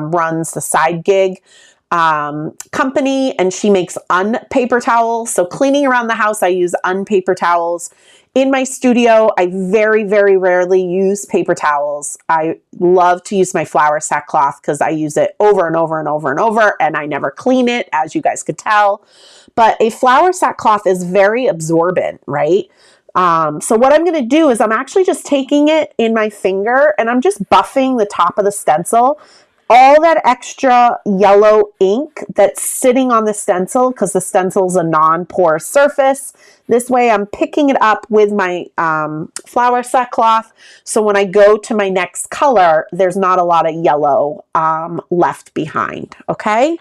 runs the Side Gig company, and she makes unpaper towels. So cleaning around the house, I use unpaper towels. In my studio, I very, very rarely use paper towels. I love to use my flour sackcloth because I use it over and over and over and over, and I never clean it, as you guys could tell. But a flour sackcloth is very absorbent, right? So what I'm going to do is I'm actually just taking it in my finger and I'm just buffing the top of the stencil. All that extra yellow ink that's sitting on the stencil, because the stencil is a non-porous surface. This way I'm picking it up with my flour sackcloth. So when I go to my next color, there's not a lot of yellow left behind, okay?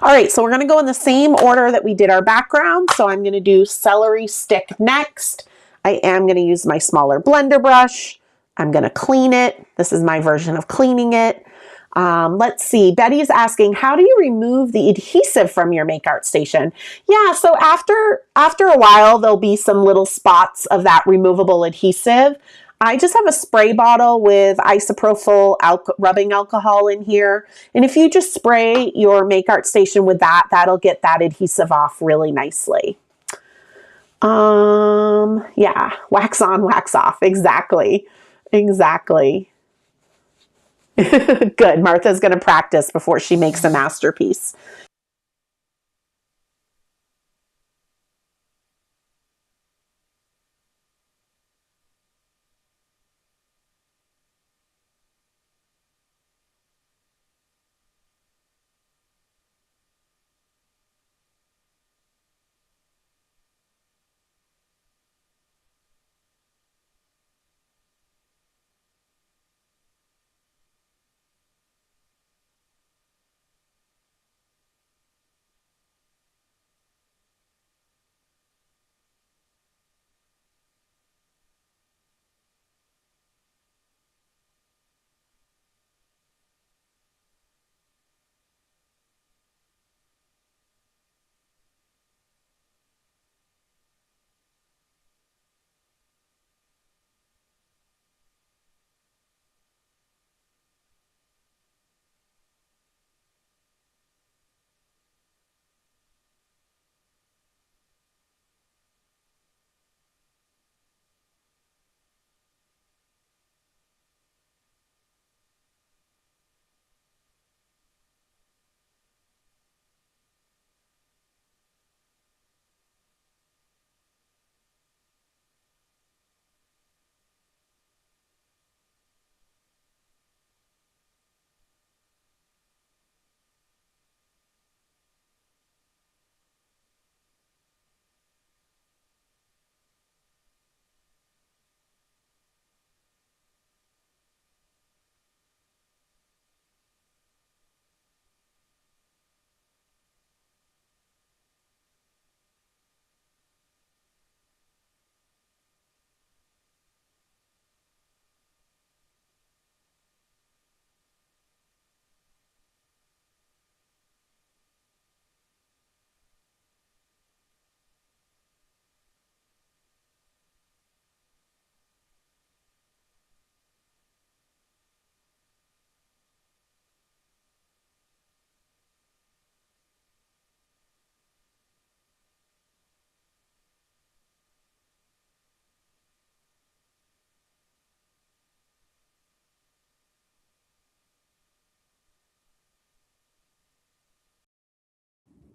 All right, so we're going to go in the same order that we did our background. So I'm going to do celery stick next. I am going to use my smaller blender brush. I'm going to clean it. This is my version of cleaning it. Let's see. Betty is asking, how do you remove the adhesive from your make art station? Yeah, so after a while, there'll be some little spots of that removable adhesive. I just have a spray bottle with isopropyl rubbing alcohol in here. And if you just spray your make art station with that, that'll get that adhesive off really nicely. Yeah, wax on, wax off. Exactly. Exactly. Good. Martha's going to practice before she makes a masterpiece.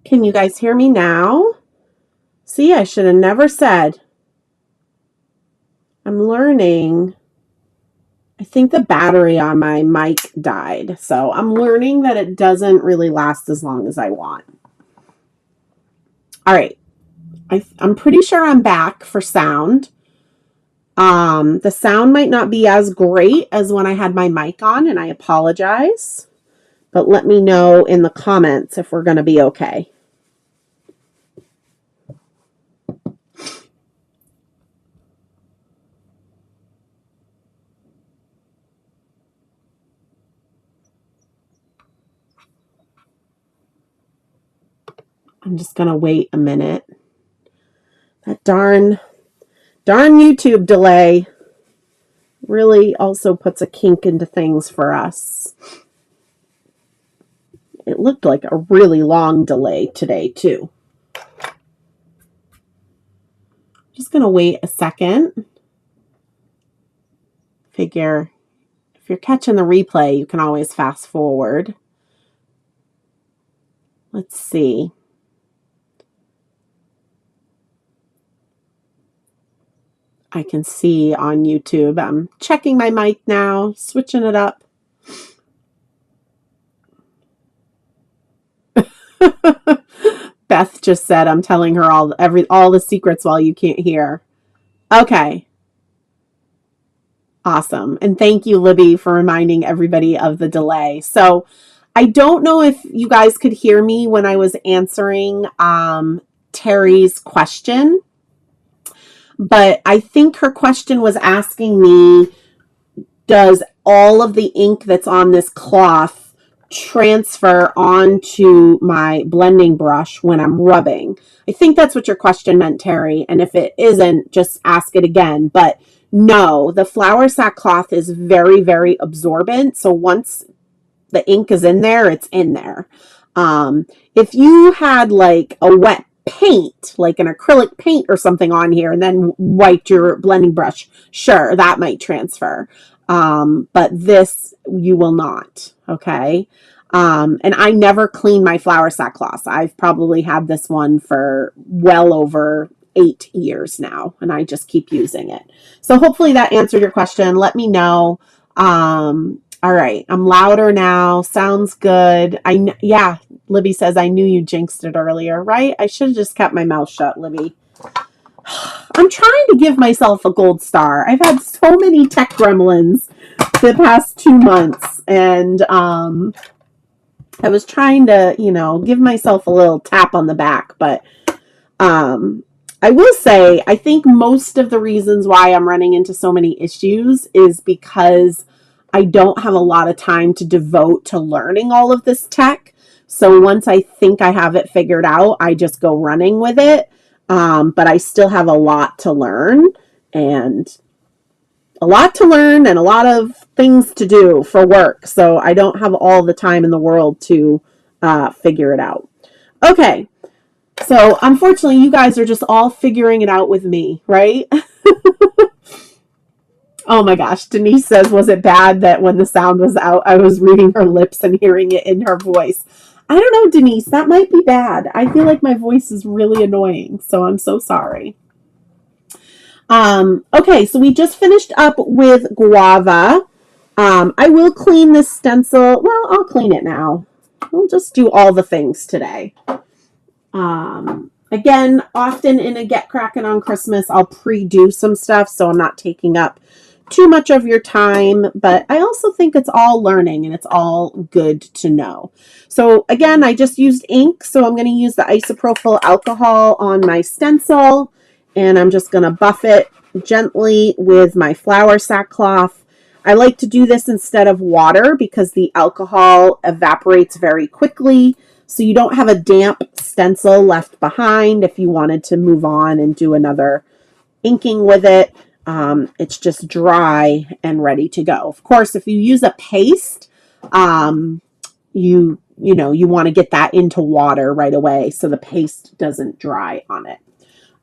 Can you guys hear me now? See, I should have never said. I'm learning. I think the battery on my mic died, so I'm learning that it doesn't really last as long as I want. All right. I'm pretty sure I'm back for sound. The sound might not be as great as when I had my mic on, and I apologize. But let me know in the comments if we're going to be okay. I'm just going to wait a minute. That darn YouTube delay really also puts a kink into things for us. It looked like a really long delay today, too. Just going to wait a second. Figure if you're catching the replay, you can always fast forward. Let's see. I can see on YouTube. I'm checking my mic now, switching it up. Beth just said I'm telling her all the secrets while you can't hear. Okay. Awesome. And thank you, Libby, for reminding everybody of the delay. So I don't know if you guys could hear me when I was answering Terry's question. But I think her question was asking me, does all of the ink that's on this cloth transfer onto my blending brush when I'm rubbing? I think that's what your question meant, Terry. And if it isn't, just ask it again. But no, the flour sackcloth is very, very absorbent. So once the ink is in there, it's in there. If you had like a wet paint, like an acrylic paint or something on here, and then wiped your blending brush, sure, that might transfer. But this you will not, okay? And I never clean my flour sackcloth. I've probably had this one for well over 8 years now, and I just keep using it. So hopefully that answered your question. Let me know. All right, I'm louder now. Sounds good. Yeah, Libby says, I knew you jinxed it earlier, right? I should have just kept my mouth shut, Libby. I'm trying to give myself a gold star. I've had so many tech gremlins the past 2 months, and I was trying to, give myself a little tap on the back, but I will say, I think most of the reasons why I'm running into so many issues is because I don't have a lot of time to devote to learning all of this tech. So once I think I have it figured out, I just go running with it. But I still have a lot to learn and a lot of things to do for work. So I don't have all the time in the world to figure it out. Okay. So unfortunately, you guys are just all figuring it out with me, right? Oh my gosh. Denise says, was it bad that when the sound was out, I was reading her lips and hearing it in her voice? I don't know, Denise. That might be bad. I feel like my voice is really annoying, so I'm so sorry. Okay, so we just finished up with guava. I will clean this stencil. Well, I'll clean it now. We'll just do all the things today. Again, often in a Get Crackin' on Christmas, I'll pre-do some stuff, so I'm not taking up too much of your time, but I also think it's all learning and it's all good to know. So again, I just used ink, so I'm going to use the isopropyl alcohol on my stencil, and I'm just going to buff it gently with my flour sackcloth. I like to do this instead of water because the alcohol evaporates very quickly, so you don't have a damp stencil left behind if you wanted to move on and do another inking with it. It's just dry and ready to go. Of course, if you use a paste, you want to get that into water right away so the paste doesn't dry on it.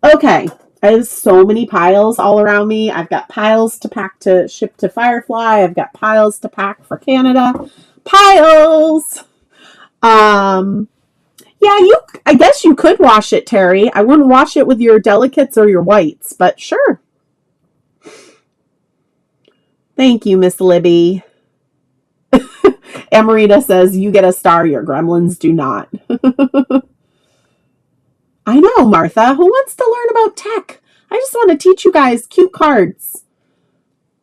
Okay, I have so many piles all around me. I've got piles to pack to ship to Firefly. I've got piles to pack for Canada. Piles! Yeah, I guess you could wash it, Terry. I wouldn't wash it with your delicates or your whites, but sure. Thank you, Miss Libby. Amarita says, you get a star, your gremlins do not. I know, Martha. Who wants to learn about tech? I just want to teach you guys cute cards.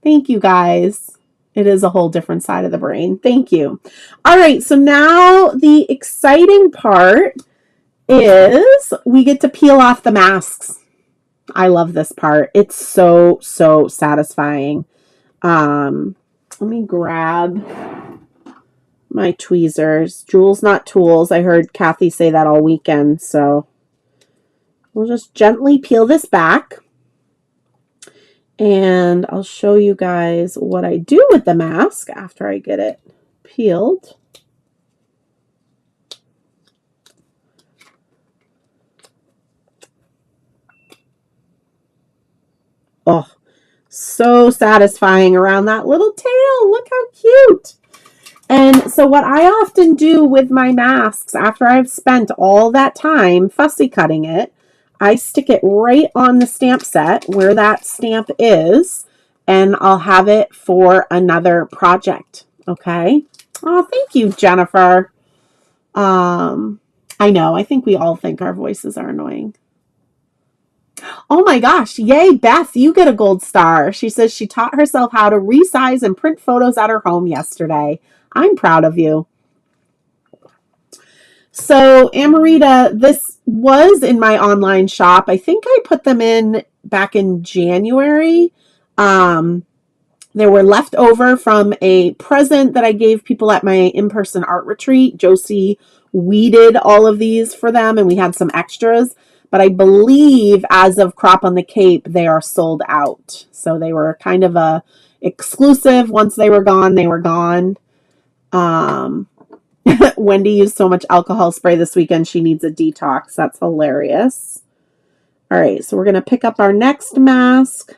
Thank you, guys. It is a whole different side of the brain. Thank you. All right, so now the exciting part is we get to peel off the masks. I love this part. It's so, so satisfying. Let me grab my tweezers. Jewels, not tools. I heard Kathy say that all weekend, so we'll just gently peel this back. And I'll show you guys what I do with the mask after I get it peeled. Oh, so satisfying around that little tail. Look how cute. And so what I often do with my masks after I've spent all that time fussy cutting it, I stick it right on the stamp set where that stamp is, and I'll have it for another project. Okay. Oh, thank you, Jennifer. I know. I think we all think our voices are annoying. Oh my gosh. Yay, Beth, you get a gold star. She says she taught herself how to resize and print photos at her home yesterday. I'm proud of you. So, Amarita, this was in my online shop. I think I put them in back in January. They were left over from a present that I gave people at my in-person art retreat. Josie weeded all of these for them, and we had some extras. But I believe as of Crop on the Cape, they are sold out. So they were kind of a exclusive. Once they were gone, they were gone. Wendy used so much alcohol spray this weekend, she needs a detox. That's hilarious. All right, so we're going to pick up our next mask.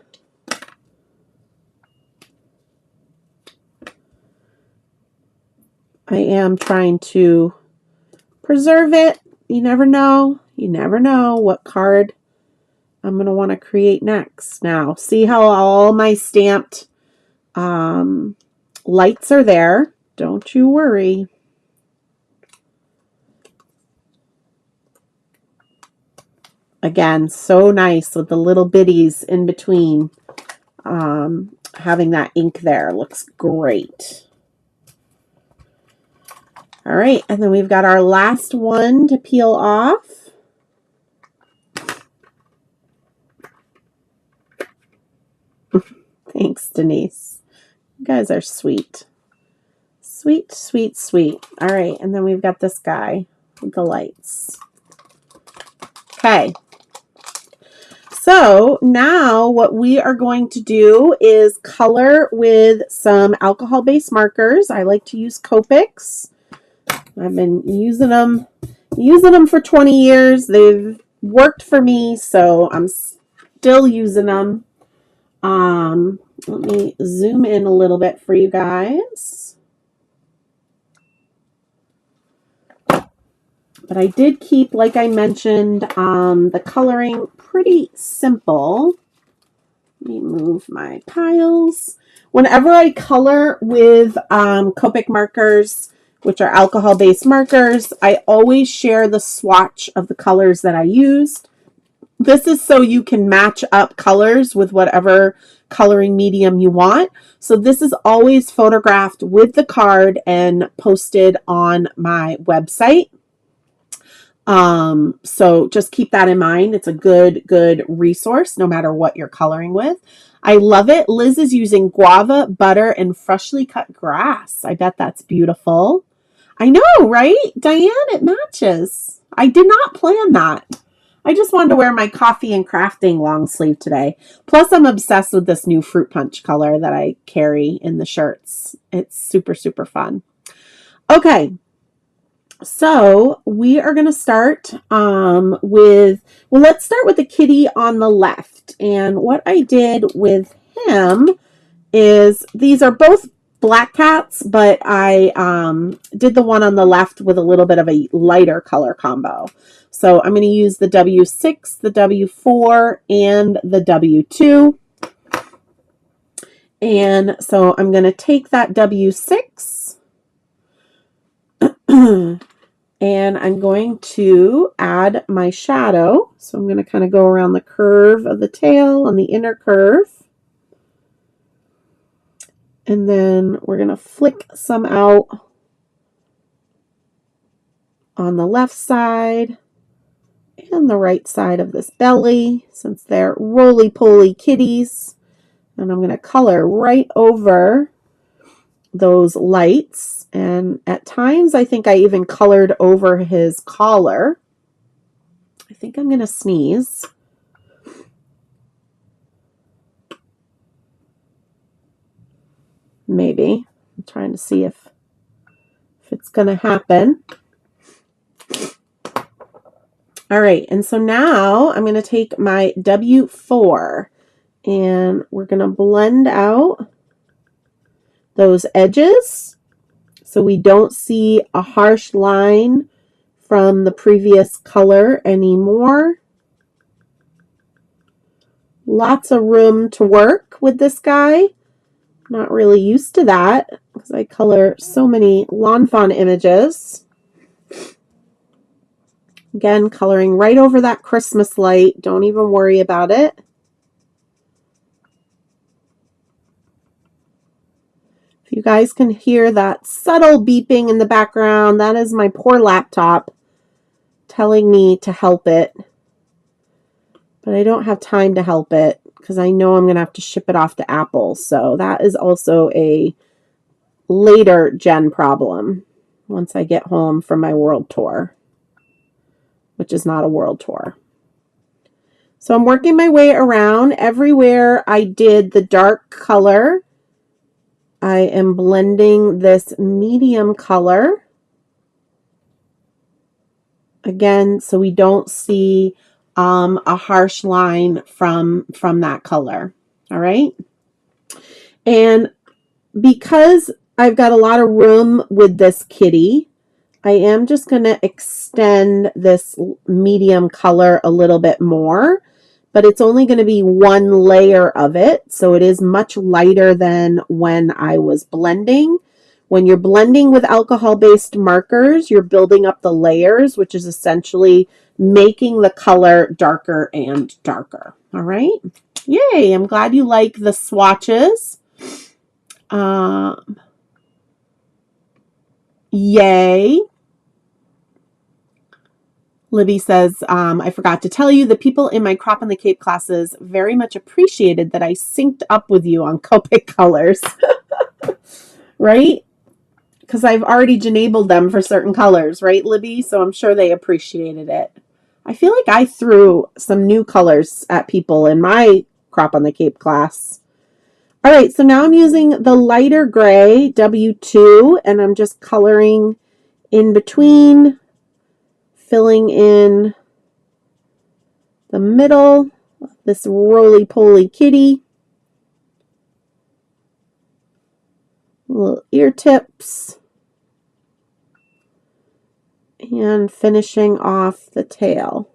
I am trying to preserve it. You never know. You never know what card I'm going to want to create next. Now, see how all my stamped lights are there. Don't you worry. Again, so nice with the little bitties in between. Having that ink there looks great. All right, and then we've got our last one to peel off. Thanks, Denise. You guys are sweet. Sweet, sweet, sweet. All right, and then we've got this guy with the lights. Okay. So now what we are going to do is color with some alcohol-based markers. I like to use Copics. I've been using them for 20 years. They've worked for me, so I'm still using them. Let me zoom in a little bit for you guys. But I did keep, like I mentioned, the coloring pretty simple. Let me move my piles. Whenever I color with Copic markers, which are alcohol-based markers, I always share the swatch of the colors that I used. This is so you can match up colors with whatever coloring medium you want. So this is always photographed with the card and posted on my website. So just keep that in mind. It's a good resource no matter what you're coloring with. I love it. Liz is using guava, butter, and freshly cut grass. I bet that's beautiful. I know, right? Diane, it matches. I did not plan that. I just wanted to wear my coffee and crafting long sleeve today. Plus, I'm obsessed with this new fruit punch color that I carry in the shirts. It's super, super fun. Okay. So we are going to start let's start with the kitty on the left. And what I did with him is these are both black cats, but I did the one on the left with a little bit of a lighter color combo. So I'm going to use the W6, the W4, and the W2. And so I'm going to take that W6 and I'm going to add my shadow. So I'm going to kind of go around the curve of the tail on the inner curve. And then we're going to flick some out on the left side and the right side of this belly, since they're roly-poly kitties. And I'm going to color right over those lights. And at times, I think I even colored over his collar. I think I'm going to sneeze. Maybe. I'm trying to see if it's going to happen. All right, and so now I'm going to take my W4 and we're going to blend out those edges so we don't see a harsh line from the previous color anymore. Lots of room to work with this guy. Not really used to that because I color so many lawn fawn images. Again, coloring right over that Christmas light. Don't even worry about it. If you guys can hear that subtle beeping in the background, that is my poor laptop telling me to help it. But I don't have time to help it because I know I'm going to have to ship it off to Apple. So that is also a later gen problem once I get home from my world tour, which is not a world tour. So I'm working my way around. Everywhere I did the dark color, I am blending this medium color. Again, so we don't see a harsh line from that color. All right. And because I've got a lot of room with this kitty, I am just going to extend this medium color a little bit more, but it's only going to be one layer of it. So it is much lighter than when I was blending. When you're blending with alcohol-based markers, you're building up the layers, which is essentially making the color darker and darker. All right. Yay. I'm glad you like the swatches. Yay. Libby says, I forgot to tell you, the people in my Crop on the Cape classes very much appreciated that I synced up with you on Copic colors. Right? Because I've already enabled them for certain colors, right, Libby? So I'm sure they appreciated it. I feel like I threw some new colors at people in my Crop on the Cape class. All right, so now I'm using the lighter gray W2, and I'm just coloring in between, filling in the middle of this roly-poly kitty. Little ear tips. And finishing off the tail.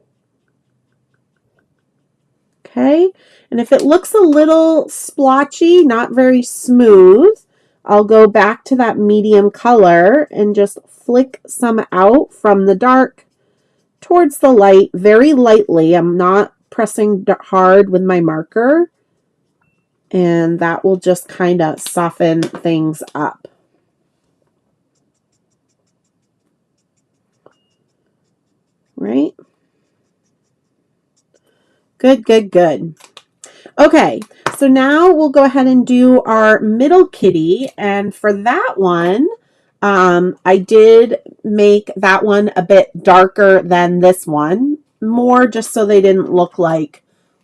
Okay, and if it looks a little splotchy, not very smooth, I'll go back to that medium color and just flick some out from the dark towards the light very lightly. I'm not pressing hard with my marker, and that will just kind of soften things up. Right? Good, good, good. Okay, so now we'll go ahead and do our middle kitty, and for that one, I did make that one a bit darker than this one, more just so they didn't look like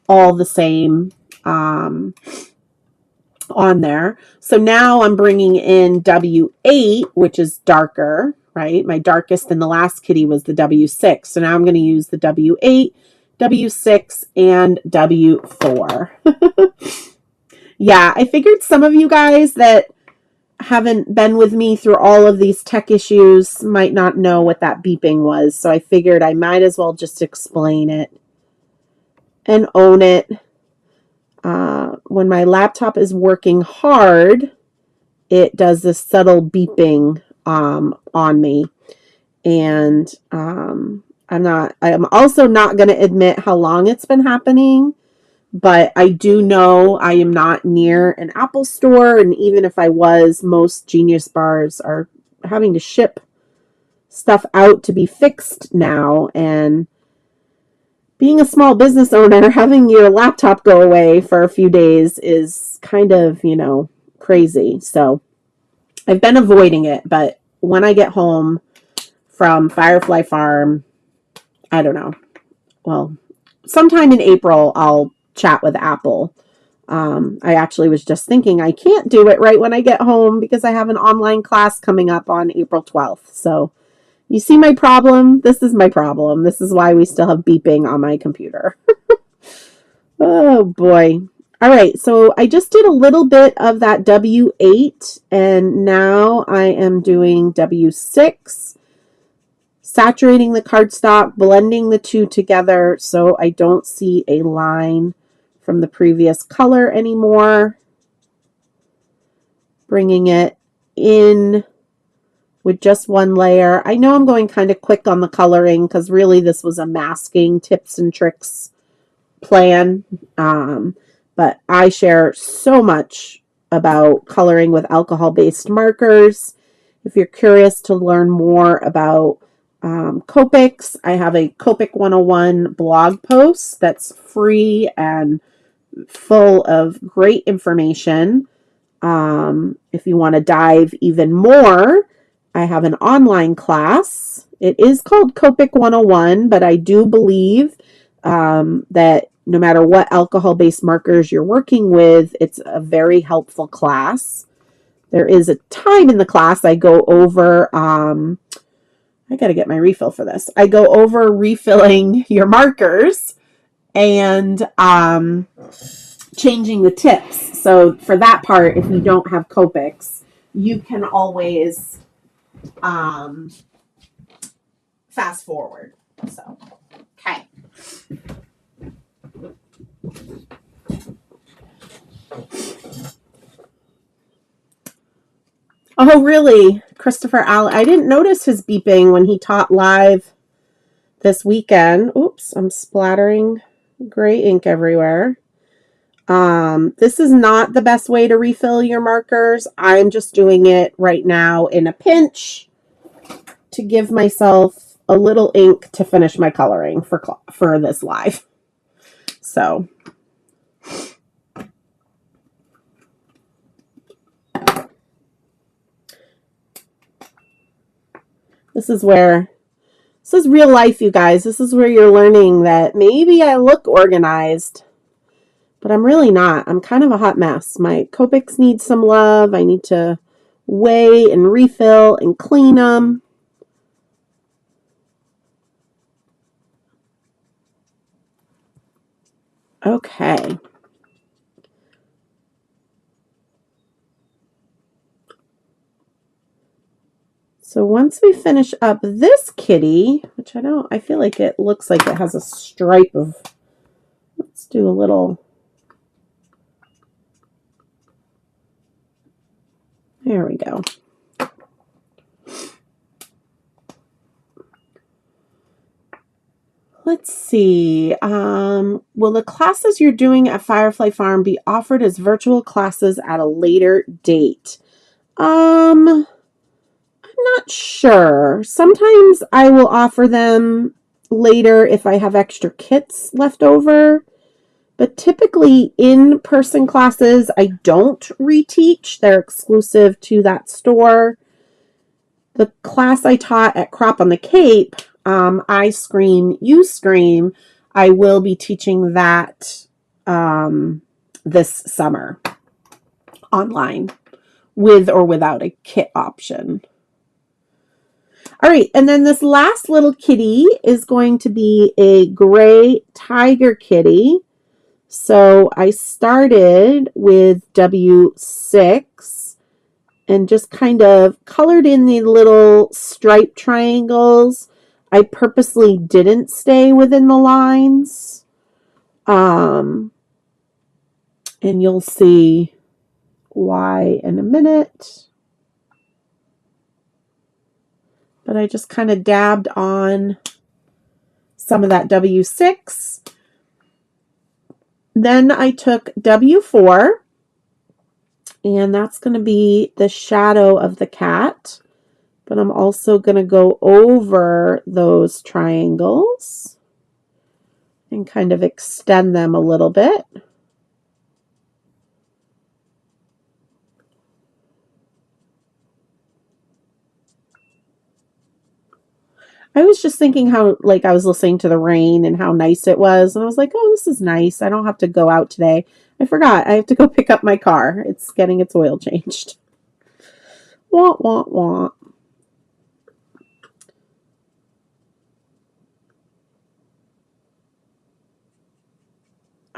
all the same on there. So now I'm bringing in W8, which is darker, right? My darkest in the last kitty was the W6. So now I'm going to use the W8, W6, and W4. Yeah, I figured some of you guys that haven't been with me through all of these tech issues might not know what that beeping was. So I figured I might as well just explain it and own it. When my laptop is working hard, it does this subtle beeping on me. And I'm also not going to admit how long it's been happening. But I do know I am not near an Apple store, and even if I was, most Genius bars are having to ship stuff out to be fixed now. And being a small business owner, having your laptop go away for a few days is kind of, you know, crazy. So I've been avoiding it, but when I get home from Firefly Farm, I don't know, well, sometime in April, I'll chat with Apple. I actually was just thinking I can't do it right when I get home because I have an online class coming up on April 12th. So you see my problem? This is my problem. This is why we still have beeping on my computer. Oh boy. All right. So I just did a little bit of that W8 and now I am doing W6. Saturating the cardstock, blending the two together so I don't see a line from the previous color anymore. Bringing it in with just one layer. I know I'm going kind of quick on the coloring because really this was a masking tips and tricks plan. But I share so much about coloring with alcohol-based markers. If you're curious to learn more about Copics, I have a Copic 101 blog post that's free and full of great information. If you want to dive even more, I have an online class. It is called Copic 101, but I do believe that no matter what alcohol-based markers you're working with, it's a very helpful class. There is a time in the class I go over, I got to get my refill for this. I go over refilling your markers and changing the tips. So for that part, if you don't have Copics, you can always fast forward. So, okay. Oh, really? Christopher Allen. I didn't notice his beeping when he taught live this weekend. Oops, I'm splattering gray ink everywhere. This is not the best way to refill your markers. I'm just doing it right now in a pinch to give myself a little ink to finish my coloring for this live. So this is real life, you guys. This is where you're learning that maybe I look organized, but I'm really not. I'm kind of a hot mess. My Copics need some love. I need to weigh and refill and clean them. Okay. So once we finish up this kitty, which I feel like it looks like it has a stripe of, let's do a little, there we go. Let's see. Will the classes you're doing at Firefly Farm be offered as virtual classes at a later date? I'm not sure. Sometimes I will offer them later if I have extra kits left over. But typically in-person classes, I don't reteach. They're exclusive to that store. The class I taught at Crop on the Cape, I Scream, You Scream, I will be teaching that this summer online with or without a kit option. All right, and then this last little kitty is going to be a gray tiger kitty. So I started with W6 and just kind of colored in the little stripe triangles. I purposely didn't stay within the lines. And you'll see why in a minute. But I just kind of dabbed on some of that W6. Then I took W4, and that's going to be the shadow of the cat. But I'm also going to go over those triangles and kind of extend them a little bit. I was just thinking how, like, I was listening to the rain and how nice it was. And I was like, oh, this is nice. I don't have to go out today. I forgot. I have to go pick up my car. It's getting its oil changed. Wah, wah, wah.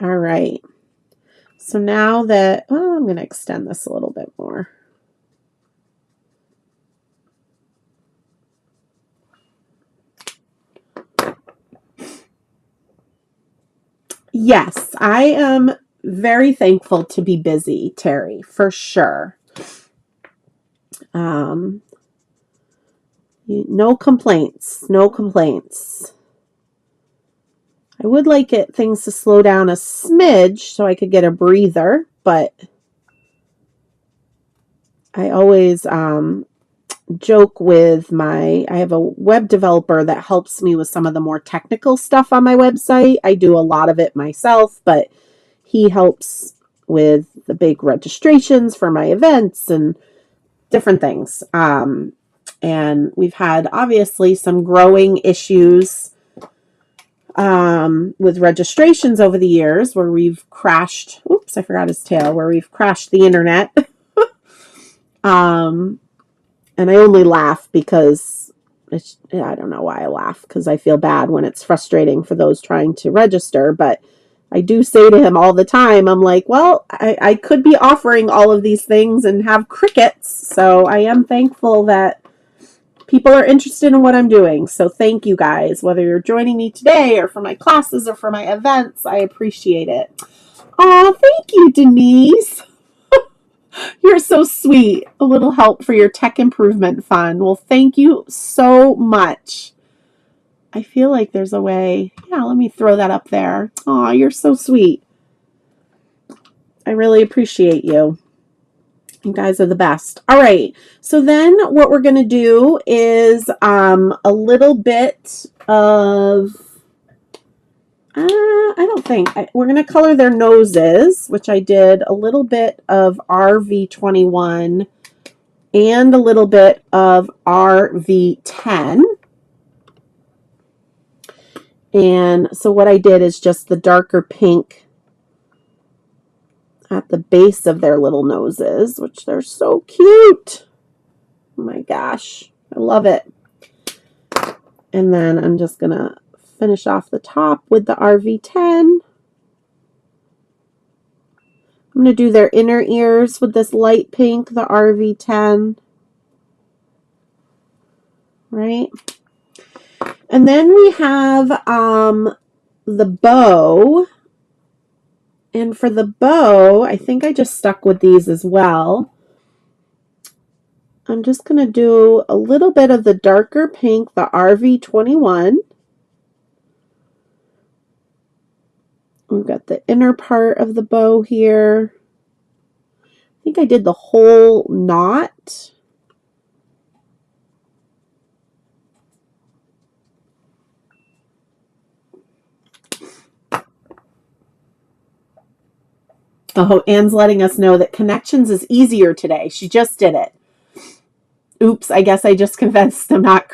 All right. So now that, well, I'm going to extend this a little bit more. Yes, I am very thankful to be busy, Terry, for sure. No complaints, no complaints. I would like things to slow down a smidge so I could get a breather, but I always joke with I have a web developer that helps me with some of the more technical stuff on my website. I do a lot of it myself, but he helps with the big registrations for my events and different things. And we've had obviously some growing issues with registrations over the years where we've crashed, oops, I forgot his tail, where we've crashed the internet. And I only laugh because I don't know why I laugh, because I feel bad when it's frustrating for those trying to register. But I do say to him all the time, I'm like, well, I could be offering all of these things and have crickets. So I am thankful that people are interested in what I'm doing. So thank you guys, whether you're joining me today or for my classes or for my events. I appreciate it. Oh, thank you, Denise. You're so sweet. A little help for your tech improvement fund. Well, thank you so much. I feel like there's a way. Yeah, let me throw that up there. Oh, you're so sweet. I really appreciate you. You guys are the best. All right. So then what we're going to do is a little bit of, I don't think, we're going to color their noses, which I did a little bit of RV21 and a little bit of RV10. And so what I did is just the darker pink at the base of their little noses, which they're so cute. Oh my gosh, I love it. And then I'm just going to finish off the top with the RV10. I'm going to do their inner ears with this light pink, the RV10. Right? And then we have the bow. And for the bow, I think I just stuck with these as well. I'm just going to do a little bit of the darker pink, the RV21. We've got the inner part of the bow here. I think I did the whole knot. Oh, Anne's letting us know that connections is easier today. She just did it. Oops, I guess I just confessed I'm not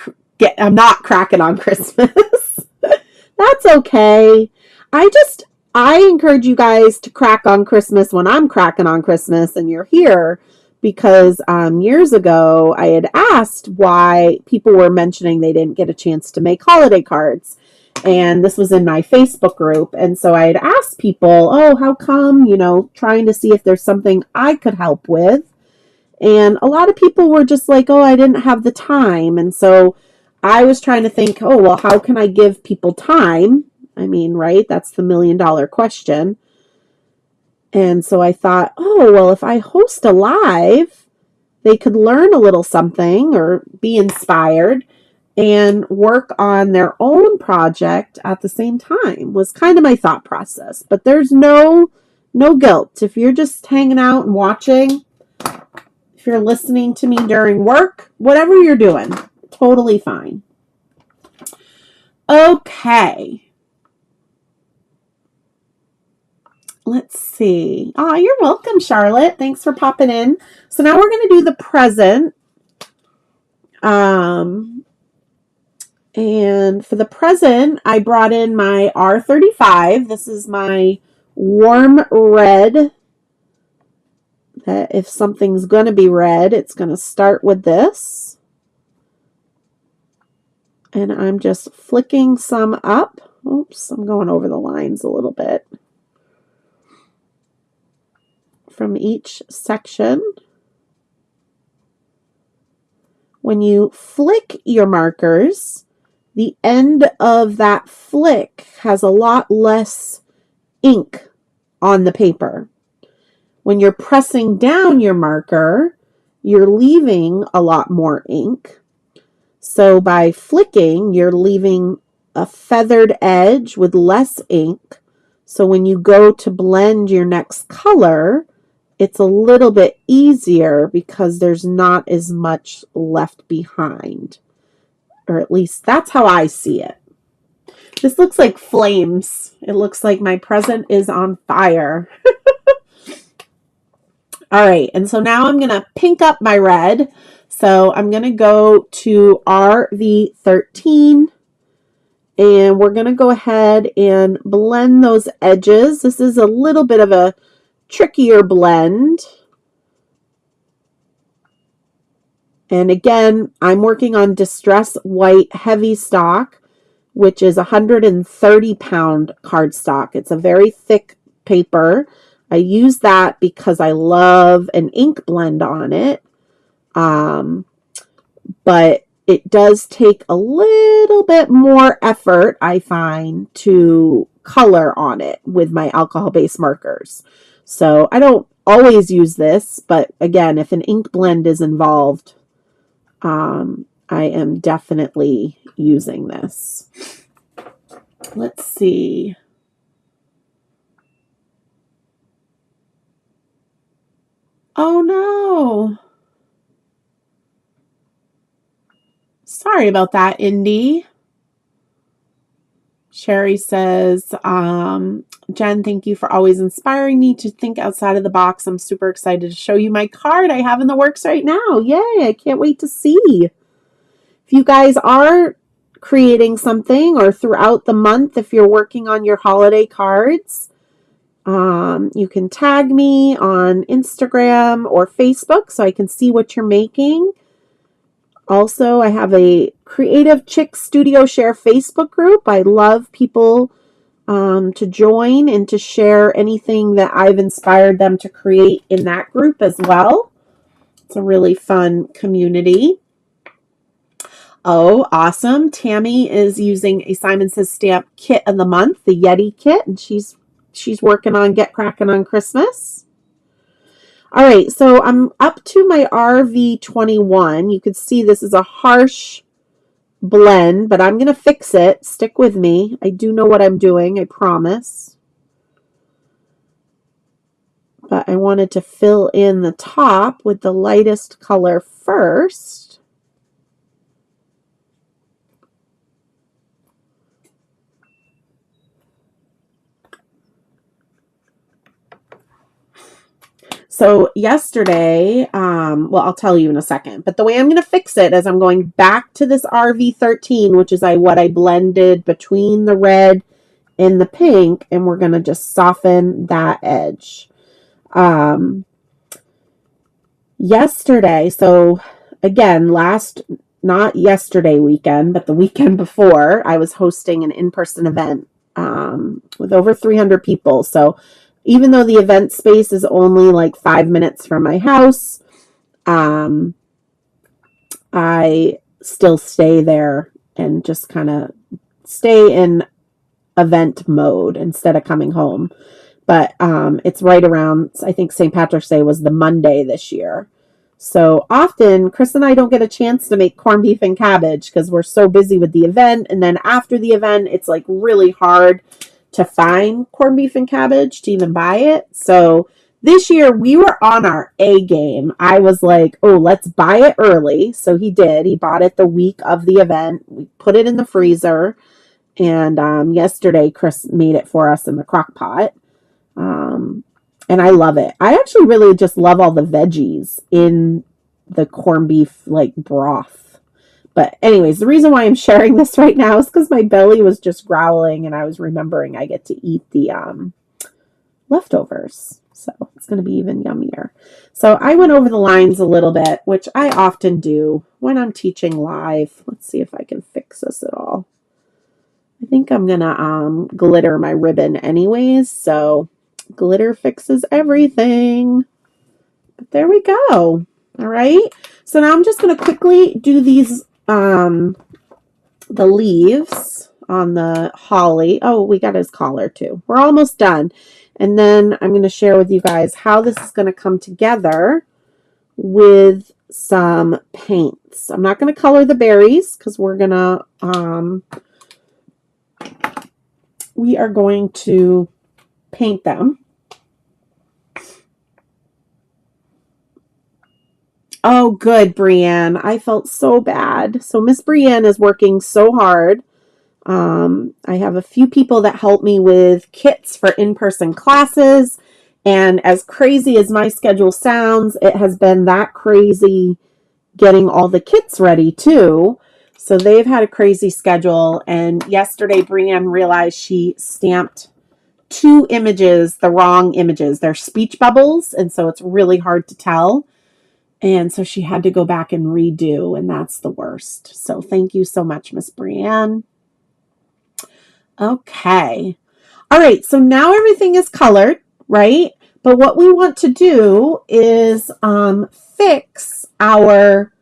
cracking on Christmas. That's okay. I encourage you guys to crack on Christmas when I'm cracking on Christmas and you're here, because years ago I had asked why people were mentioning they didn't get a chance to make holiday cards. And this was in my Facebook group. And so I had asked people, oh, how come, trying to see if there's something I could help with. And a lot of people were just like, oh, I didn't have the time. And so I was trying to think, oh, well, how can I give people time? I mean, right? That's the $1,000,000 question. And so I thought, oh, well, if I host a live, they could learn a little something or be inspired and work on their own project at the same time, was kind of my thought process. But there's no guilt. If you're just hanging out and watching, if you're listening to me during work, whatever you're doing, totally fine. Okay. Let's see. Oh, you're welcome, Charlotte. Thanks for popping in. So now we're going to do the present. And for the present, I brought in my R35. This is my warm red. That if something's going to be red, it's going to start with this. And I'm just flicking some up. Oops, I'm going over the lines a little bit. From each section. When you flick your markers, the end of that flick has a lot less ink on the paper. When you're pressing down your marker, you're leaving a lot more ink. So by flicking, you're leaving a feathered edge with less ink. So when you go to blend your next color, it's a little bit easier because there's not as much left behind. Or at least that's how I see it. This looks like flames. It looks like my present is on fire. All right, and so now I'm going to pink up my red. So I'm going to go to RV13. And we're going to go ahead and blend those edges. This is a little bit of a trickier blend. And again, I'm working on Distress White Heavystock, which is 130-pound cardstock. It's a very thick paper. I use that because I love an ink blend on it. But it does take a little bit more effort, I find, to color on it with my alcohol-based markers. So I don't always use this, but again, if an ink blend is involved, I am definitely using this. Let's see. Oh no. Sorry about that, Indy. Sherry says, Jen, thank you for always inspiring me to think outside of the box. I'm super excited to show you my card I have in the works right now. Yay, I can't wait to see. If you guys are creating something or throughout the month, if you're working on your holiday cards, you can tag me on Instagram or Facebook so I can see what you're making. Also, I have a Creative Chick Studio Share Facebook group. I love people to join and to share anything that I've inspired them to create in that group as well. It's a really fun community. Oh, awesome. Tammy is using a Simon Says Stamp kit of the month, the Yeti kit, and she's working on Get Cracking on Christmas. All right, so I'm up to my RV21. You can see this is a harsh blend, but I'm going to fix it. Stick with me. I do know what I'm doing, I promise. But I wanted to fill in the top with the lightest color first. So yesterday, well, I'll tell you in a second, but the way I'm going to fix it is I'm going back to this RV13, which is what I blended between the red and the pink, and we're going to just soften that edge. Yesterday, so again, not yesterday weekend, but the weekend before, I was hosting an in-person event with over 300 people. So even though the event space is only like 5 minutes from my house, I still stay there and just kind of stay in event mode instead of coming home. But it's right around, I think St. Patrick's Day was the Monday this year. So often, Chris and I don't get a chance to make corned beef and cabbage because we're so busy with the event. And then after the event, it's like really hard to find corned beef and cabbage to even buy it. So this year we were on our A game. I was like, oh, let's buy it early. So he did. He bought it the week of the event. We put it in the freezer. And yesterday, Chris made it for us in the crock pot. And I love it. I actually really just love all the veggies in the corned beef like broth. But anyways, the reason why I'm sharing this right now is because my belly was just growling and I was remembering I get to eat the leftovers. So it's going to be even yummier. So I went over the lines a little bit, which I often do when I'm teaching live. Let's see if I can fix this at all. I think I'm going to glitter my ribbon anyways. So glitter fixes everything. But there we go. All right. So now I'm just going to quickly do these, the leaves on the holly. Oh, we got his collar too. We're almost done. And then I'm going to share with you guys how this is going to come together with some paints. I'm not going to color the berries because we're going to, we are going to paint them. Oh, good, Brienne. I felt so bad. So Miss Brienne is working so hard. I have a few people that help me with kits for in-person classes. And as crazy as my schedule sounds, it has been that crazy getting all the kits ready too. So they've had a crazy schedule. And yesterday, Brienne realized she stamped 2 images, the wrong images. They're speech bubbles. And so it's really hard to tell. And so she had to go back and redo. And that's the worst. So thank you so much, Miss Brienne. Okay. All right. So now everything is colored, right? But what we want to do is fix our,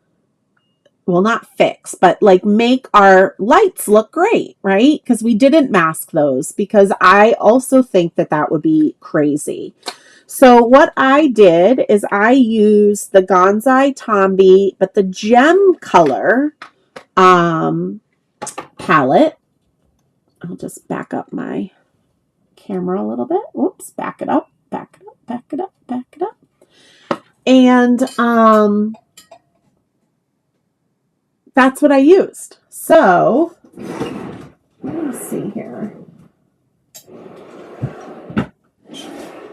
well, not fix, but like make our lights look great, right? Because we didn't mask those because I also think that that would be crazy. So what I did is I used the Gansai Tambi, but the gem color palette. I'll just back up my camera a little bit. Whoops, back it up, back it up, back it up, back it up. And that's what I used. So let me see here.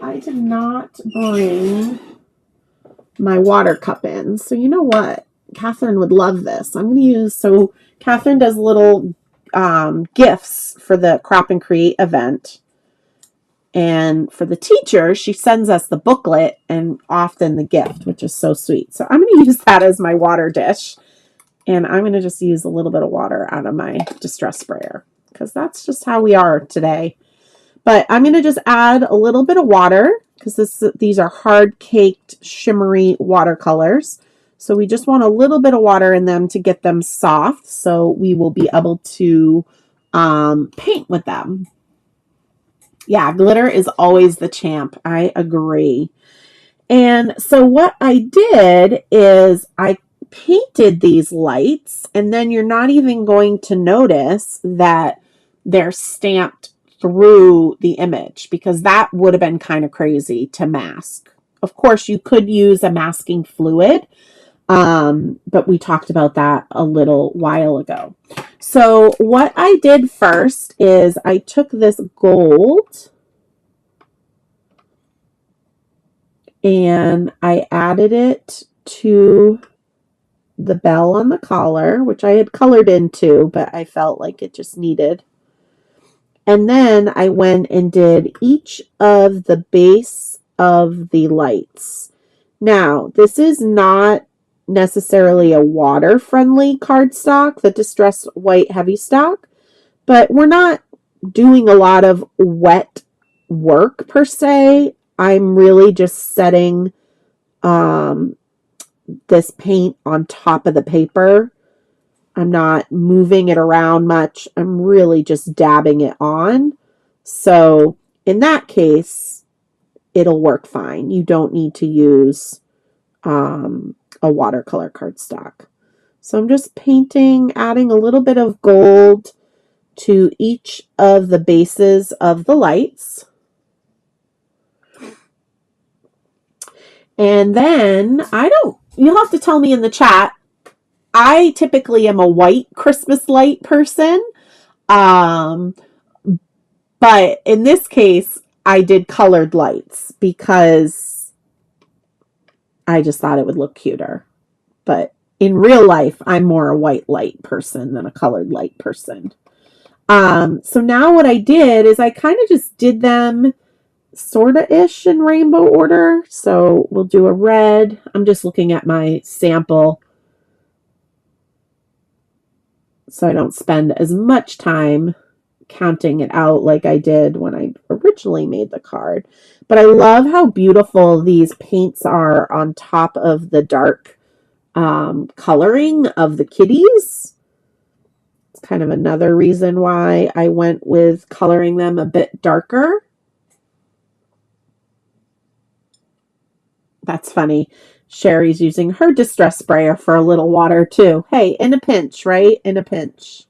I did not bring my water cup in. So you know what? Catherine would love this. I'm going to use, so Catherine does little gifts for the Crop and Create event. And for the teacher, she sends us the booklet and often the gift, which is so sweet. So I'm going to use that as my water dish. And I'm going to just use a little bit of water out of my distress sprayer because that's just how we are today. But I'm going to just add a little bit of water because these are hard-caked, shimmery watercolors. So we just want a little bit of water in them to get them soft so we will be able to paint with them. Yeah, glitter is always the champ. I agree. And so what I did is I painted these lights, and then you're not even going to notice that they're stamped through the image because that would have been kind of crazy to mask. Of course, you could use a masking fluid, but we talked about that a little while ago. So what I did first is I took this gold and I added it to the bell on the collar, which I had colored into, but I felt like it just needed. And then I went and did each of the base of the lights. Now, this is not necessarily a water-friendly cardstock, the Distress White Heavystock, but we're not doing a lot of wet work per se. I'm really just setting this paint on top of the paper. I'm not moving it around much. I'm really just dabbing it on. So in that case, it'll work fine. You don't need to use a watercolor cardstock. So I'm just painting, adding a little bit of gold to each of the bases of the lights. And then you'll have to tell me in the chat. I typically am a white Christmas light person. But in this case, I did colored lights because I just thought it would look cuter. But in real life, I'm more a white light person than a colored light person. So now what I did is I kind of just did them sorta-ish in rainbow order. So we'll do a red. I'm just looking at my sample so I don't spend as much time counting it out like I did when I originally made the card. But I love how beautiful these paints are on top of the dark coloring of the kitties. It's kind of another reason why I went with coloring them a bit darker. That's funny. Sherry's using her distress sprayer for a little water too. Hey, in a pinch, right? In a pinch.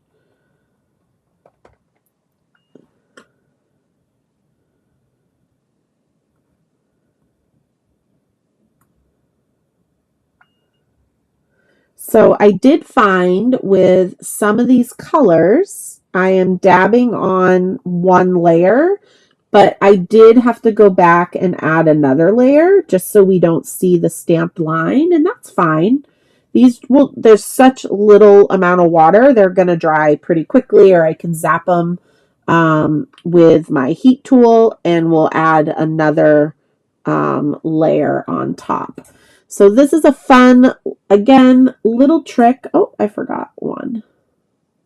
So I did find with some of these colors, I am dabbing on one layer, but I did have to go back and add another layer just so we don't see the stamped line, and that's fine. There's such little amount of water, they're going to dry pretty quickly, or I can zap them with my heat tool, and we'll add another layer on top. So this is a fun, again, little trick. Oh, I forgot one.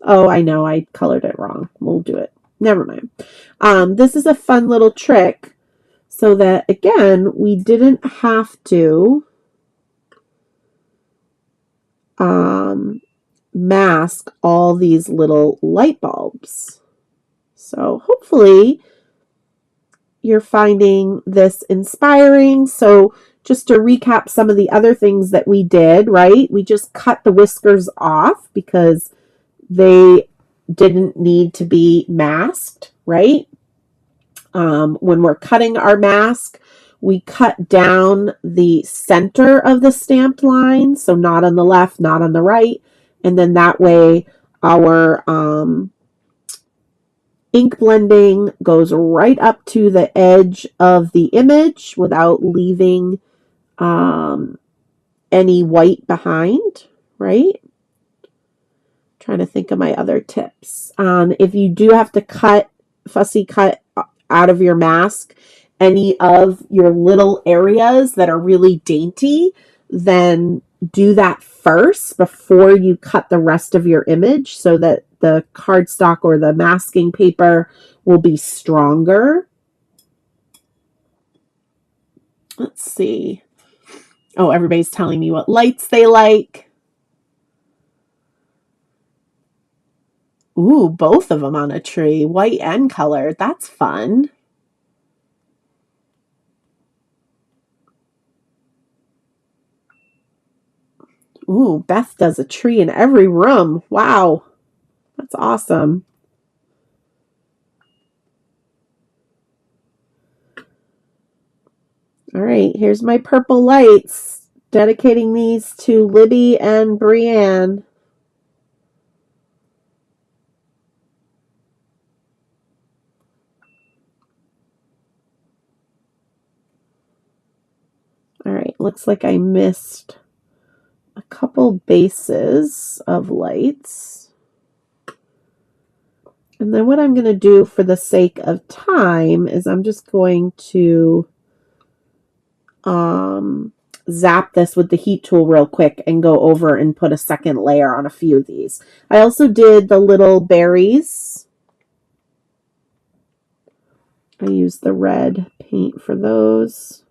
Oh, I know, I colored it wrong. We'll do it. Never mind. This is a fun little trick so that, again, we didn't have to mask all these little light bulbs. So hopefully you're finding this inspiring. So just to recap some of the other things that we did, right? We just cut the whiskers off because they didn't need to be masked, right? When we're cutting our mask, we cut down the center of the stamped line, so not on the left, not on the right, and then that way our ink blending goes right up to the edge of the image without leaving any white behind, right? Trying to think of my other tips. If you do have to fussy cut out of your mask any of your little areas that are really dainty, then do that first before you cut the rest of your image so that the cardstock or the masking paper will be stronger. Let's see. Oh, everybody's telling me what lights they like. Ooh, both of them on a tree, white and colored. That's fun. Ooh, Beth does a tree in every room. Wow. That's awesome. All right, here's my purple lights. Dedicating these to Libby and Brienne. All right, looks like I missed a couple bases of lights. And then what I'm going to do for the sake of time is I'm just going to zap this with the heat tool real quick and go over and put a second layer on a few of these. I also did the little berries. I used the red paint for those.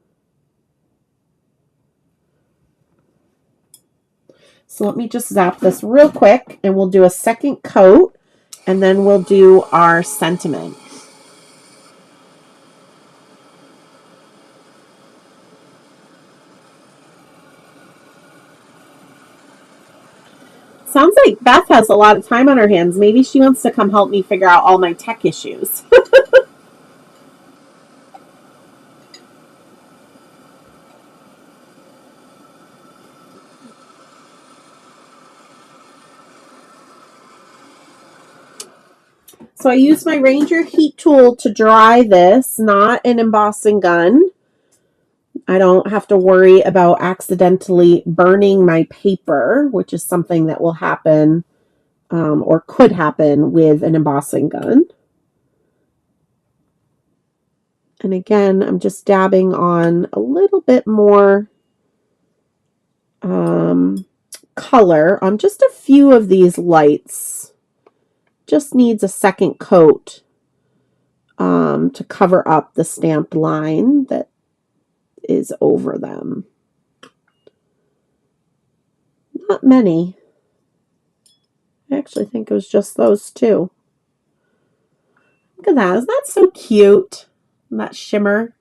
So let me just zap this real quick and we'll do a second coat and then we'll do our sentiment. Sounds like Beth has a lot of time on her hands. Maybe she wants to come help me figure out all my tech issues. So I use my Ranger heat tool to dry this, not an embossing gun. I don't have to worry about accidentally burning my paper, which is something that will happen or could happen with an embossing gun. And again, I'm just dabbing on a little bit more color on just a few of these lights. Just needs a second coat to cover up the stamped line that is over them. Not many. I actually think it was just those two. Look at that. Isn't that so cute? And that shimmer.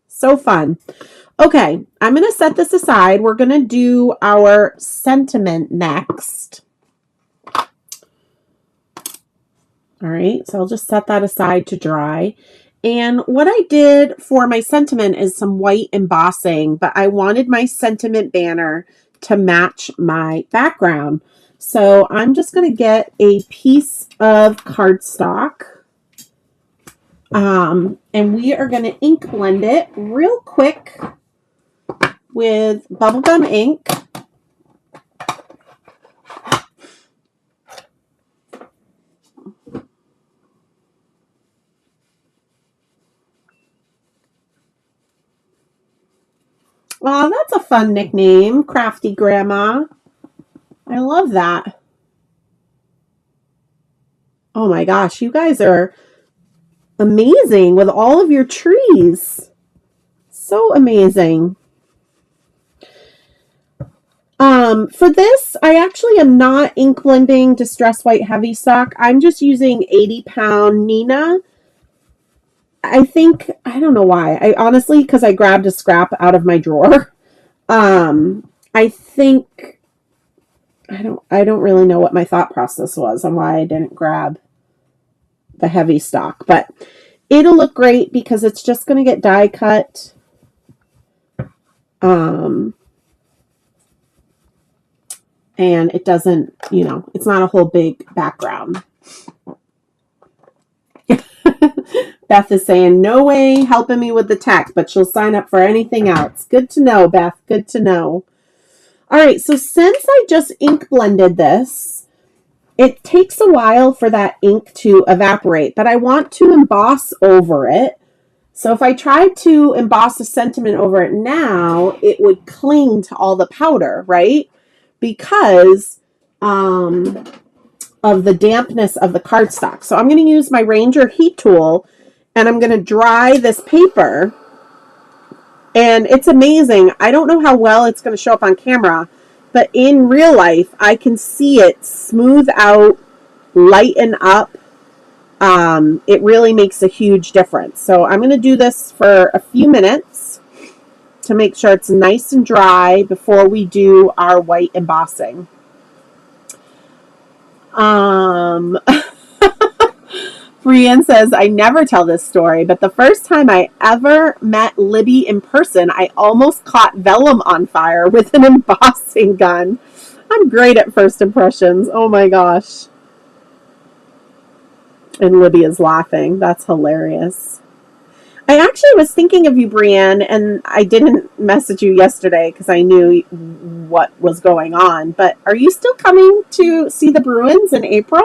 So fun. Okay, I'm going to set this aside. We're going to do our sentiment next. All right, so I'll just set that aside to dry. And what I did for my sentiment is some white embossing, but I wanted my sentiment banner to match my background. So I'm just going to get a piece of cardstock. And we are going to ink blend it real quick with bubblegum ink. Oh, that's a fun nickname, Crafty Grandma. I love that. Oh my gosh, you guys are amazing with all of your trees. So amazing. For this, I actually am not ink blending Distress White Heavystock. I'm just using 80-pound Nina. I think, I don't know why. I honestly, because I grabbed a scrap out of my drawer. I think, I don't really know what my thought process was on why I didn't grab the Heavystock, but it'll look great because it's just going to get die cut. And it doesn't, you know, it's not a whole big background. Beth is saying, no way helping me with the tech, but she'll sign up for anything else. Good to know, Beth. Good to know. All right, so since I just ink blended this, it takes a while for that ink to evaporate, but I want to emboss over it. So if I tried to emboss a sentiment over it now, it would cling to all the powder, right? Because of the dampness of the cardstock. So I'm going to use my Ranger heat tool and I'm going to dry this paper. And it's amazing. I don't know how well it's going to show up on camera, but in real life, I can see it smooth out, lighten up. It really makes a huge difference. So I'm going to do this for a few minutes to make sure it's nice and dry before we do our white embossing. Brienne says, I never tell this story, but the first time I ever met Libby in person, I almost caught vellum on fire with an embossing gun. I'm great at first impressions. Oh my gosh. And Libby is laughing. That's hilarious. I actually was thinking of you, Brienne, and I didn't message you yesterday because I knew what was going on. But are you still coming to see the Bruins in April?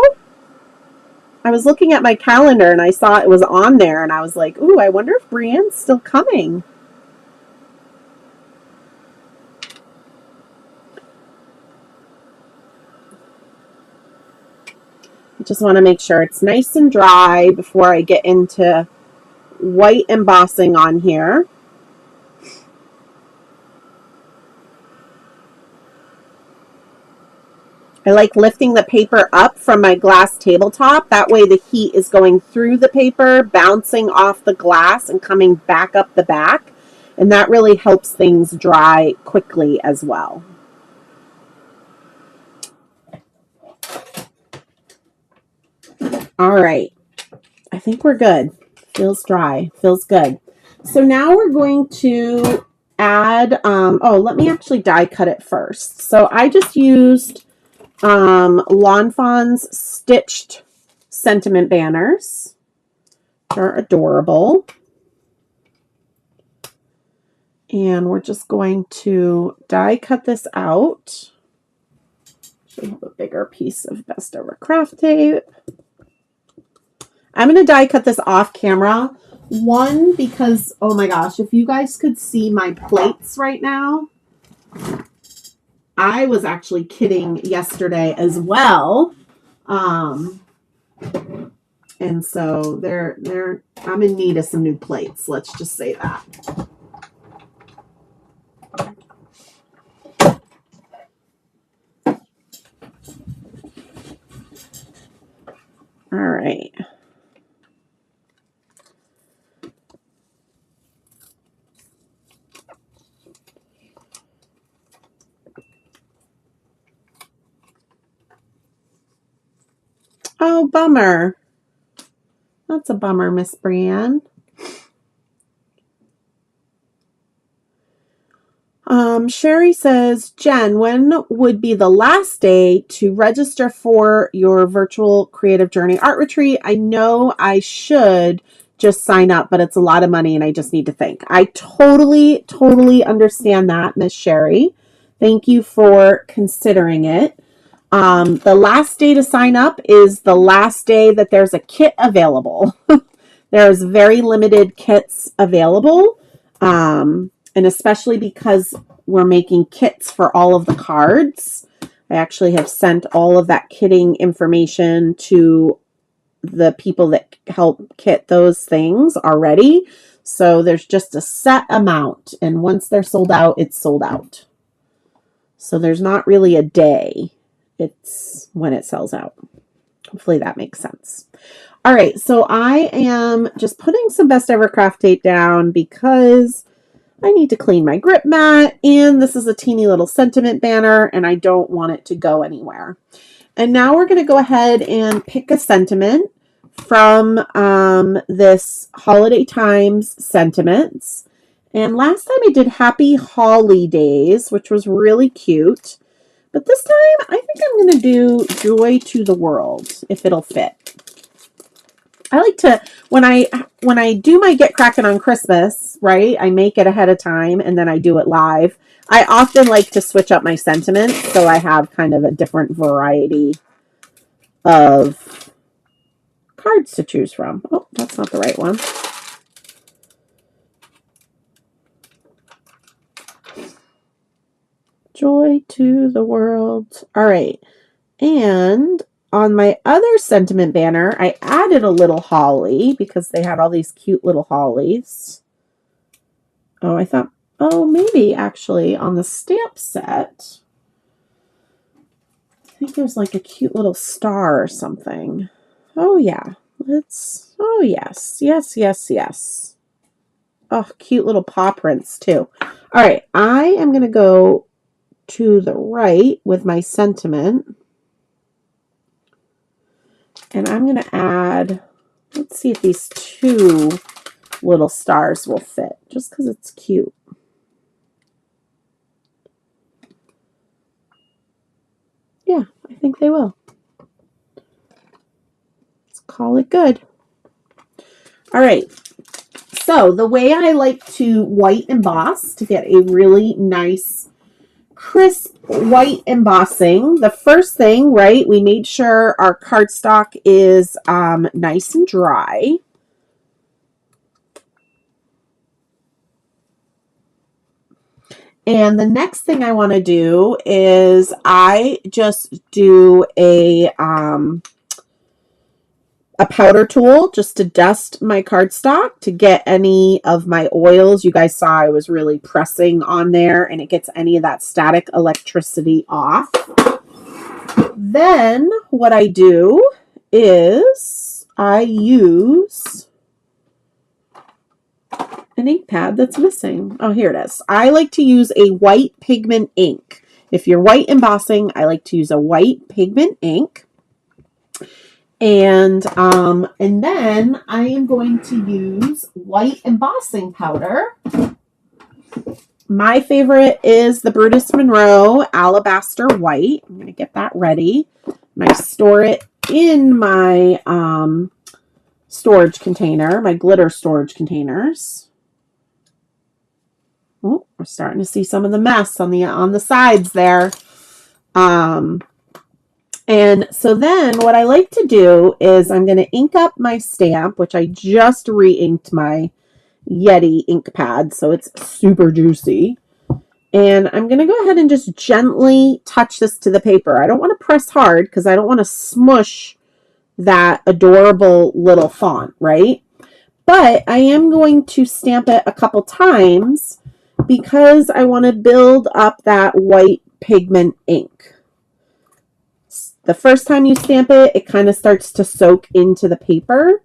I was looking at my calendar and I saw it was on there and I was like, ooh, I wonder if Brienne's still coming. I just want to make sure it's nice and dry before I get into white embossing on here. I like lifting the paper up from my glass tabletop. That way the heat is going through the paper, bouncing off the glass and coming back up the back. And that really helps things dry quickly as well. All right. I think we're good. Feels dry. Feels good. So now we're going to add, let me actually die cut it first. So I just used Lawn Fawn's stitched sentiment banners. They're adorable. And we're just going to die cut this out. We have a bigger piece of best over craft tape. I'm going to die cut this off camera. One, because, oh my gosh, if you guys could see my plates right now, I was actually kidding yesterday as well. And so I'm in need of some new plates. Let's just say that. All right. Oh, bummer. That's a bummer, Miss Brienne. Sherry says, Jen, when would be the last day to register for your virtual creative journey art retreat? I know I should just sign up, but it's a lot of money and I just need to think. I totally understand that, Miss Sherry. Thank you for considering it. The last day to sign up is the last day that there's a kit available. There's very limited kits available. And especially because we're making kits for all of the cards. I actually have sent all of that kitting information to the people that help kit those things already. So there's just a set amount. And once they're sold out, it's sold out. So there's not really a day. It's when it sells out. Hopefully that makes sense. All right, so I am just putting some best ever craft tape down because I need to clean my grip mat, and this is a teeny little sentiment banner, and I don't want it to go anywhere. And now we're going to go ahead and pick a sentiment from this Holiday Times Sentiments. And last time I did Happy Holidays, which was really cute. But this time, I think I'm going to do Joy to the World, if it'll fit. I like to, when I do my Get Crackin' on Christmas, right, I make it ahead of time and then I do it live. I often like to switch up my sentiments so I have kind of a different variety of cards to choose from. Oh, that's not the right one. Joy to the World. All right. And on my other sentiment banner, I added a little holly because they had all these cute little hollies. Oh, I thought, oh, maybe actually on the stamp set, I think there's like a cute little star or something. Oh, yeah. Oh, yes. Yes. Oh, cute little paw prints too. All right. I am going to go to the right with my sentiment. And I'm going to add, let's see if these two little stars will fit, just because it's cute. Yeah, I think they will. Let's call it good. All right. So the way I like to white emboss to get a really nice crisp white embossing, the first thing, right, we made sure our cardstock is nice and dry. And the next thing I want to do is I just do a powder tool just to dust my cardstock to get any of my oils. You guys saw I was really pressing on there and it gets any of that static electricity off. Then what I do is I use an ink pad that's missing. Oh, here it is. I like to use a white pigment ink. If you're white embossing, I like to use a white pigment ink. And then I am going to use white embossing powder. My favorite is the Brutus Monroe Alabaster White. I'm going to get that ready. And I store it in my storage container, my glitter storage containers. Oh, we're starting to see some of the mess on the sides there. And so then what I like to do is I'm going to ink up my stamp, which I just re-inked my Yeti ink pad, so it's super juicy. And I'm going to go ahead and just gently touch this to the paper. I don't want to press hard because I don't want to smush that adorable little font, right? But I am going to stamp it a couple times because I want to build up that white pigment ink. The first time you stamp it, it kind of starts to soak into the paper.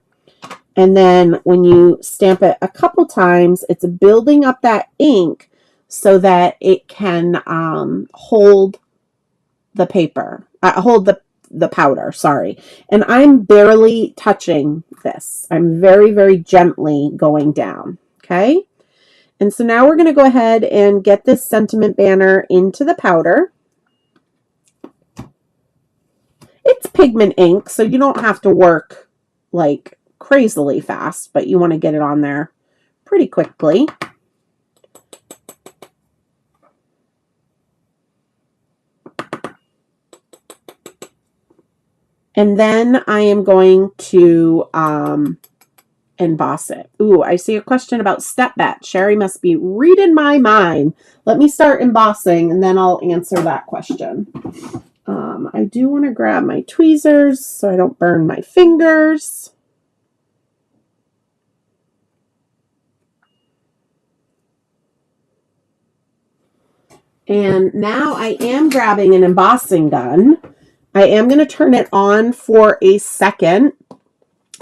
And then when you stamp it a couple times, it's building up that ink so that it can hold the paper, hold the powder, sorry. And I'm barely touching this. I'm very, very gently going down, okay? And so now we're going to go ahead and get this sentiment banner into the powder. It's pigment ink, so you don't have to work like crazily fast, but you want to get it on there pretty quickly. And then I am going to emboss it. Ooh, I see a question about step bet. Sherry must be reading my mind. Let me start embossing and then I'll answer that question. I do want to grab my tweezers so I don't burn my fingers. And now I am grabbing an embossing gun. I am going to turn it on for a second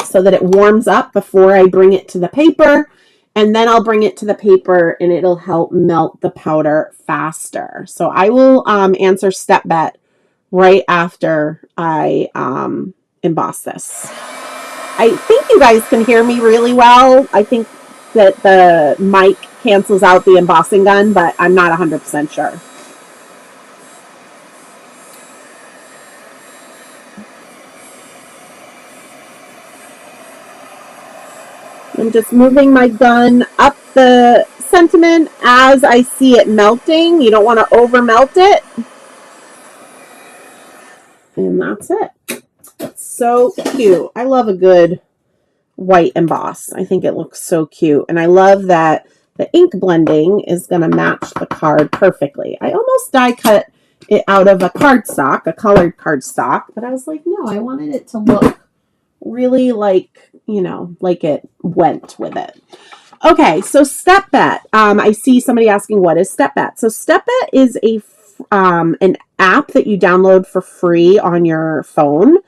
so that it warms up before I bring it to the paper. And then I'll bring it to the paper and it'll help melt the powder faster. So I will answer step bet right after I emboss this. I think you guys can hear me really well. I think that the mic cancels out the embossing gun, but I'm not 100% sure. I'm just moving my gun up the sentiment as I see it melting. You don't want to over melt it. And that's it. It's so cute. I love a good white emboss. I think it looks so cute. And I love that the ink blending is going to match the card perfectly. I almost die cut it out of a cardstock, a colored cardstock, but I was like, no, I wanted it to look really like, you know, like it went with it. Okay, so Step Bet. I see somebody asking, what is Step Bet? So Step Bet is an app that you download for free on your phone.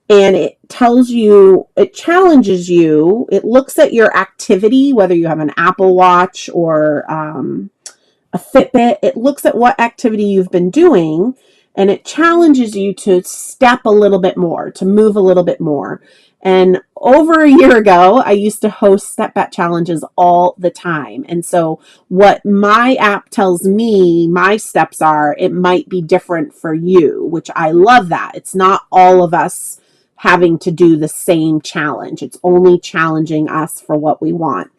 And it tells you, it challenges you, it looks at your activity, whether you have an Apple Watch or a Fitbit. It looks at what activity you've been doing, and it challenges you to step a little bit more, to move a little bit more. And over a year ago, I used to host Step Bet challenges all the time. And so what my app tells me my steps are, it might be different for you, which I love that. It's not all of us having to do the same challenge. It's only challenging us for what we want.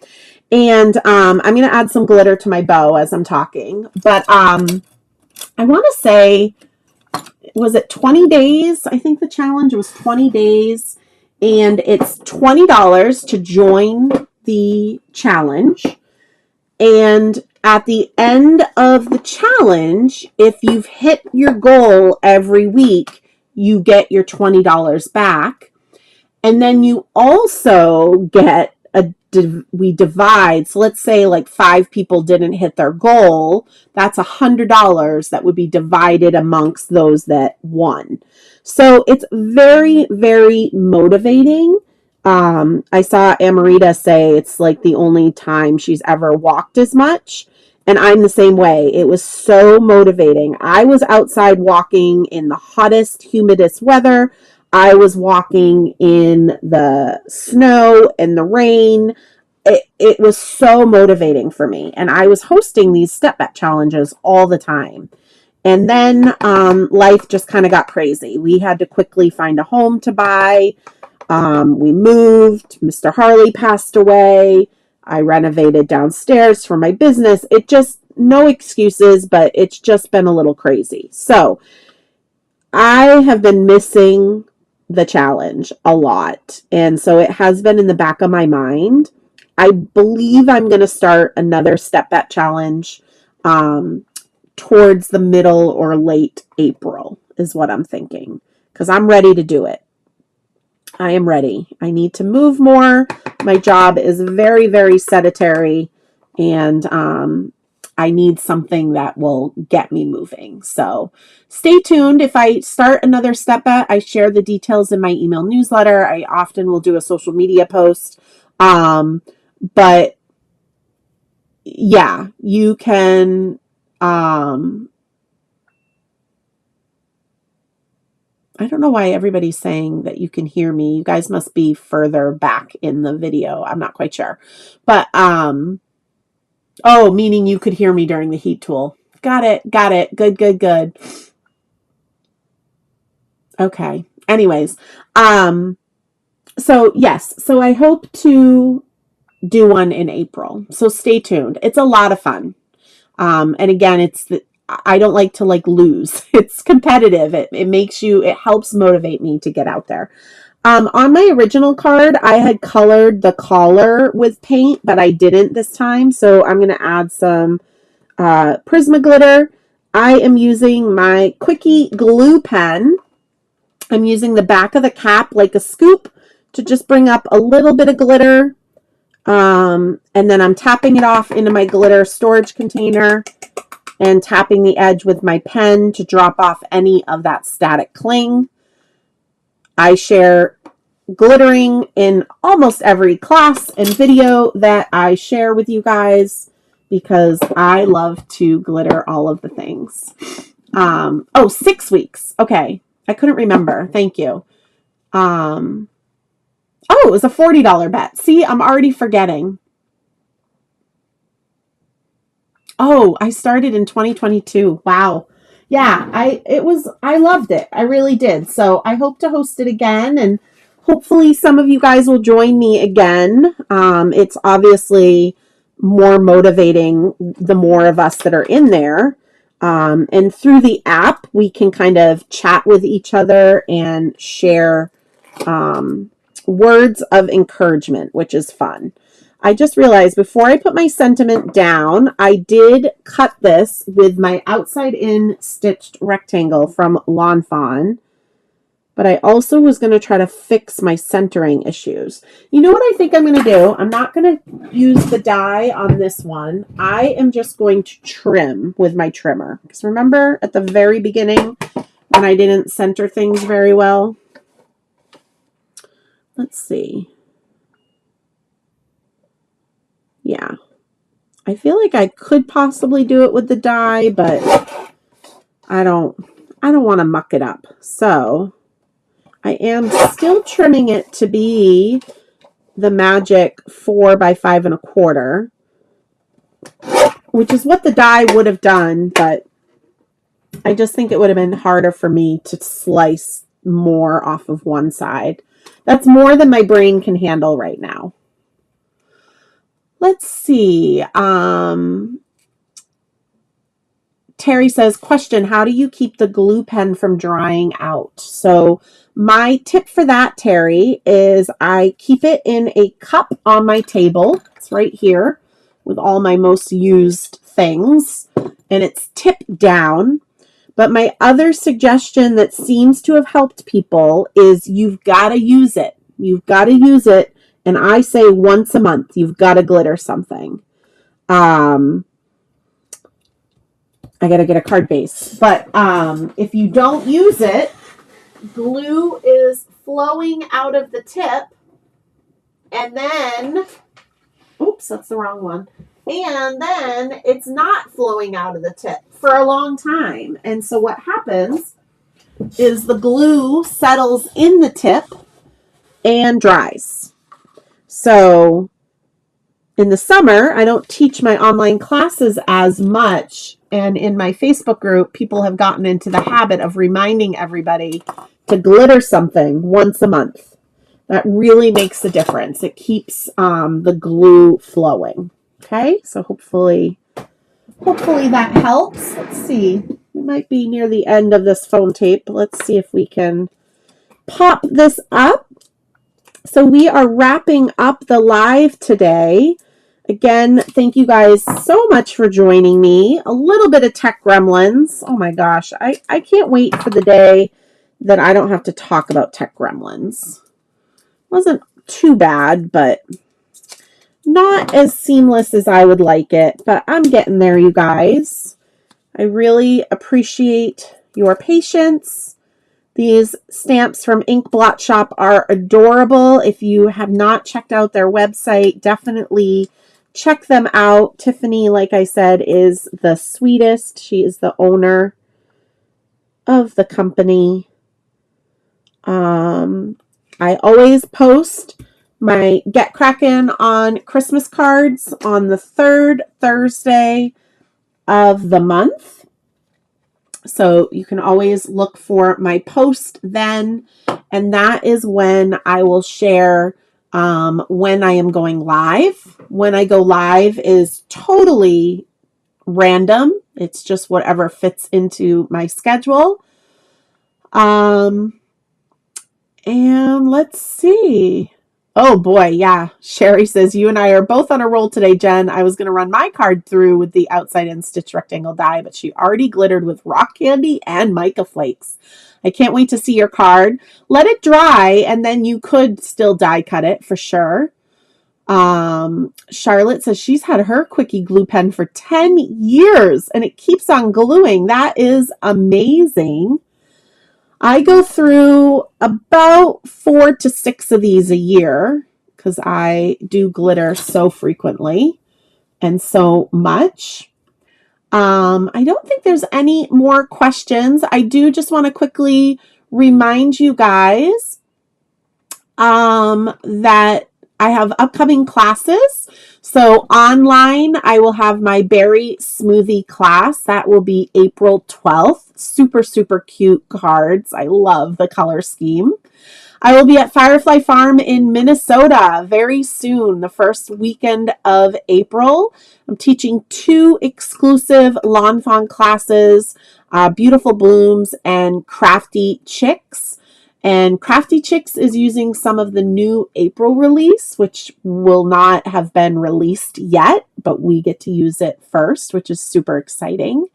And I'm going to add some glitter to my bow as I'm talking. But I want to say, was it 20 days? I think the challenge was 20 days. And it's $20 to join the challenge. And at the end of the challenge, if you've hit your goal every week, you get your $20 back. And then you also get we divide, so let's say like 5 people didn't hit their goal, that's $100 that would be divided amongst those that won. So it's very, very motivating. I saw Amarita say it's like the only time she's ever walked as much. And I'm the same way. It was so motivating. I was outside walking in the hottest, humidest weather. I was walking in the snow and the rain. It was so motivating for me. And I was hosting these step back challenges all the time. And then life just kind of got crazy. We had to quickly find a home to buy. We moved. Mr. Harley passed away. I renovated downstairs for my business. It just, no excuses, but it's just been a little crazy. So I have been missing the challenge a lot. And so it has been in the back of my mind. I believe I'm going to start another step back challenge towards the middle or late April is what I'm thinking, because I'm ready to do it. I am ready. I need to move more. My job is very, very sedentary, and I need something that will get me moving. So stay tuned. If I start another step back, I share the details in my email newsletter. I often will do a social media post. But yeah, you can, I don't know why everybody's saying that you can hear me. You guys must be further back in the video. I'm not quite sure. But, oh, meaning you could hear me during the heat tool. Got it. Got it. Good, good, good. Okay. Anyways, so yes. So I hope to do one in April. So stay tuned. It's a lot of fun. And again, I don't like to lose. It's competitive. It makes you, it helps motivate me to get out there. On my original card, I had colored the collar with paint, but I didn't this time. So I'm going to add some Prisma glitter. I am using my Quickie glue pen. I'm using the back of the cap like a scoop to just bring up a little bit of glitter. And then I'm tapping it off into my glitter storage container and tapping the edge with my pen to drop off any of that static cling. I share glittering in almost every class and video that I share with you guys because I love to glitter all of the things. Oh, 6 weeks. Okay. I couldn't remember. Thank you. Oh, it was a $40 bet. See, I'm already forgetting. Oh, I started in 2022. Wow. Yeah, I loved it. I really did. So I hope to host it again, and hopefully some of you guys will join me again. It's obviously more motivating the more of us that are in there. And through the app, we can kind of chat with each other and share words of encouragement, which is fun. I just realized before I put my sentiment down, I did cut this with my outside-in stitched rectangle from Lawn Fawn, but I also was going to try to fix my centering issues. You know what I think I'm going to do? I'm not going to use the die on this one. I am just going to trim with my trimmer. Because remember at the very beginning when I didn't center things very well? Let's see. Yeah, I feel like I could possibly do it with the die, but I don't want to muck it up. So I am still trimming it to be the magic 4 by 5 1/4, which is what the die would have done, but I just think it would have been harder for me to slice more off of one side. That's more than my brain can handle right now. Let's see. Terry says, question, how do you keep the glue pen from drying out? So my tip for that, Terry, is I keep it in a cup on my table. It's right here with all my most used things, and it's tipped down. But my other suggestion that seems to have helped people is you've got to use it. You've got to use it And I say once a month, you've got to glitter something. I got to get a card base. But if you don't use it, glue is flowing out of the tip. And then, oops, that's the wrong one. And then it's not flowing out of the tip for a long time. And so what happens is the glue settles in the tip and dries. So in the summer, I don't teach my online classes as much. And in my Facebook group, people have gotten into the habit of reminding everybody to glitter something once a month. That really makes a difference. It keeps the glue flowing. Okay, so hopefully that helps. Let's see. We might be near the end of this foam tape. Let's see if we can pop this up. So we are wrapping up the live today. Again, thank you guys so much for joining me. A little bit of tech gremlins. Oh my gosh, I can't wait for the day that I don't have to talk about tech gremlins. Wasn't too bad, but not as seamless as I would like it. But I'm getting there, you guys. I really appreciate your patience. These stamps from Ink Blot Shop are adorable. If you have not checked out their website, definitely check them out. Tiffany, like I said, is the sweetest. She is the owner of the company. I always post my Get Crackin' on Christmas cards on the third Thursday of the month. So you can always look for my post then. And that is when I will share when I am going live. When I go live is totally random. It's just whatever fits into my schedule. And let's see. Oh boy, yeah. Sherry says, you and I are both on a roll today, Jen. I was going to run my card through with the outside in stitch rectangle die, but she already glittered with rock candy and mica flakes. I can't wait to see your card. Let it dry, and then you could still die cut it for sure. Charlotte says she's had her quickie glue pen for 10 years, and it keeps on gluing. That is amazing. I go through about 4 to 6 of these a year because I do glitter so frequently and so much. I don't think there's any more questions. I do just want to quickly remind you guys that I have upcoming classes. So online, I will have my berry smoothie class. That will be April 12th. Super, super cute cards. I love the color scheme. I will be at Firefly Farm in Minnesota very soon, the first weekend of April. I'm teaching 2 exclusive Lawn Fawn classes, Beautiful Blooms and Crafty Chicks. And Crafty Chicks is using some of the new April release, which will not have been released yet, but we get to use it first, which is super exciting.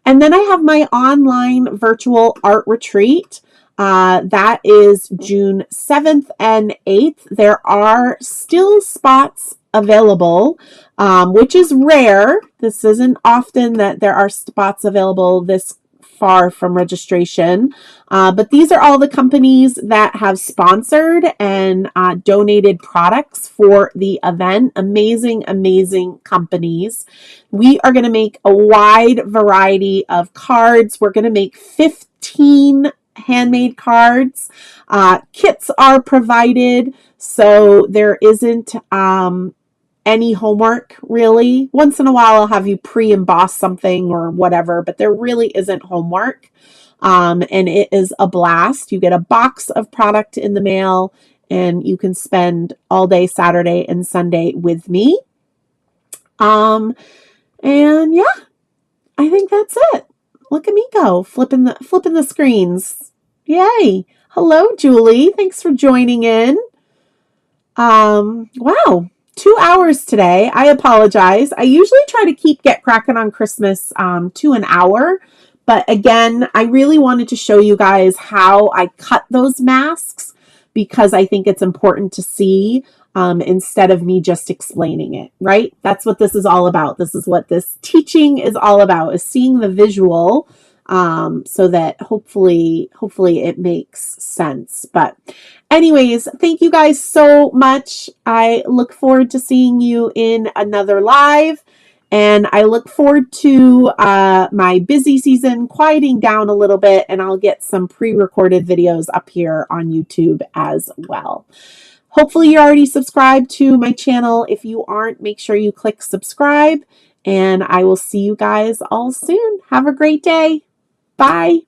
And then I have my online virtual art retreat. That is June 7th and 8th. There are still spots available, which is rare. This isn't often that there are spots available this far from registration. But these are all the companies that have sponsored and donated products for the event. Amazing, amazing companies. We are going to make a wide variety of cards. We're going to make 15 handmade cards. Kits are provided, so there isn't any homework really. Once in a while I'll have you pre-emboss something or whatever, but there really isn't homework. And it is a blast. You get a box of product in the mail and you can spend all day Saturday and Sunday with me. And yeah, I think that's it. Look at me go, flipping the screens. Yay. Hello, Julie. Thanks for joining in. Wow. 2 hours today. I apologize. I usually try to keep Get Crackin' on Christmas to an hour. But again, I really wanted to show you guys how I cut those masks because I think it's important to see. instead of me just explaining it, right? That's what this is all about. This is what this teaching is all about, is seeing the visual, so that hopefully it makes sense. But anyways, thank you guys so much. I look forward to seeing you in another live. And I look forward to my busy season quieting down a little bit, and I'll get some pre-recorded videos up here on YouTube as well. Hopefully you're already subscribed to my channel. If you aren't, make sure you click subscribe, and I will see you guys all soon. Have a great day. Bye.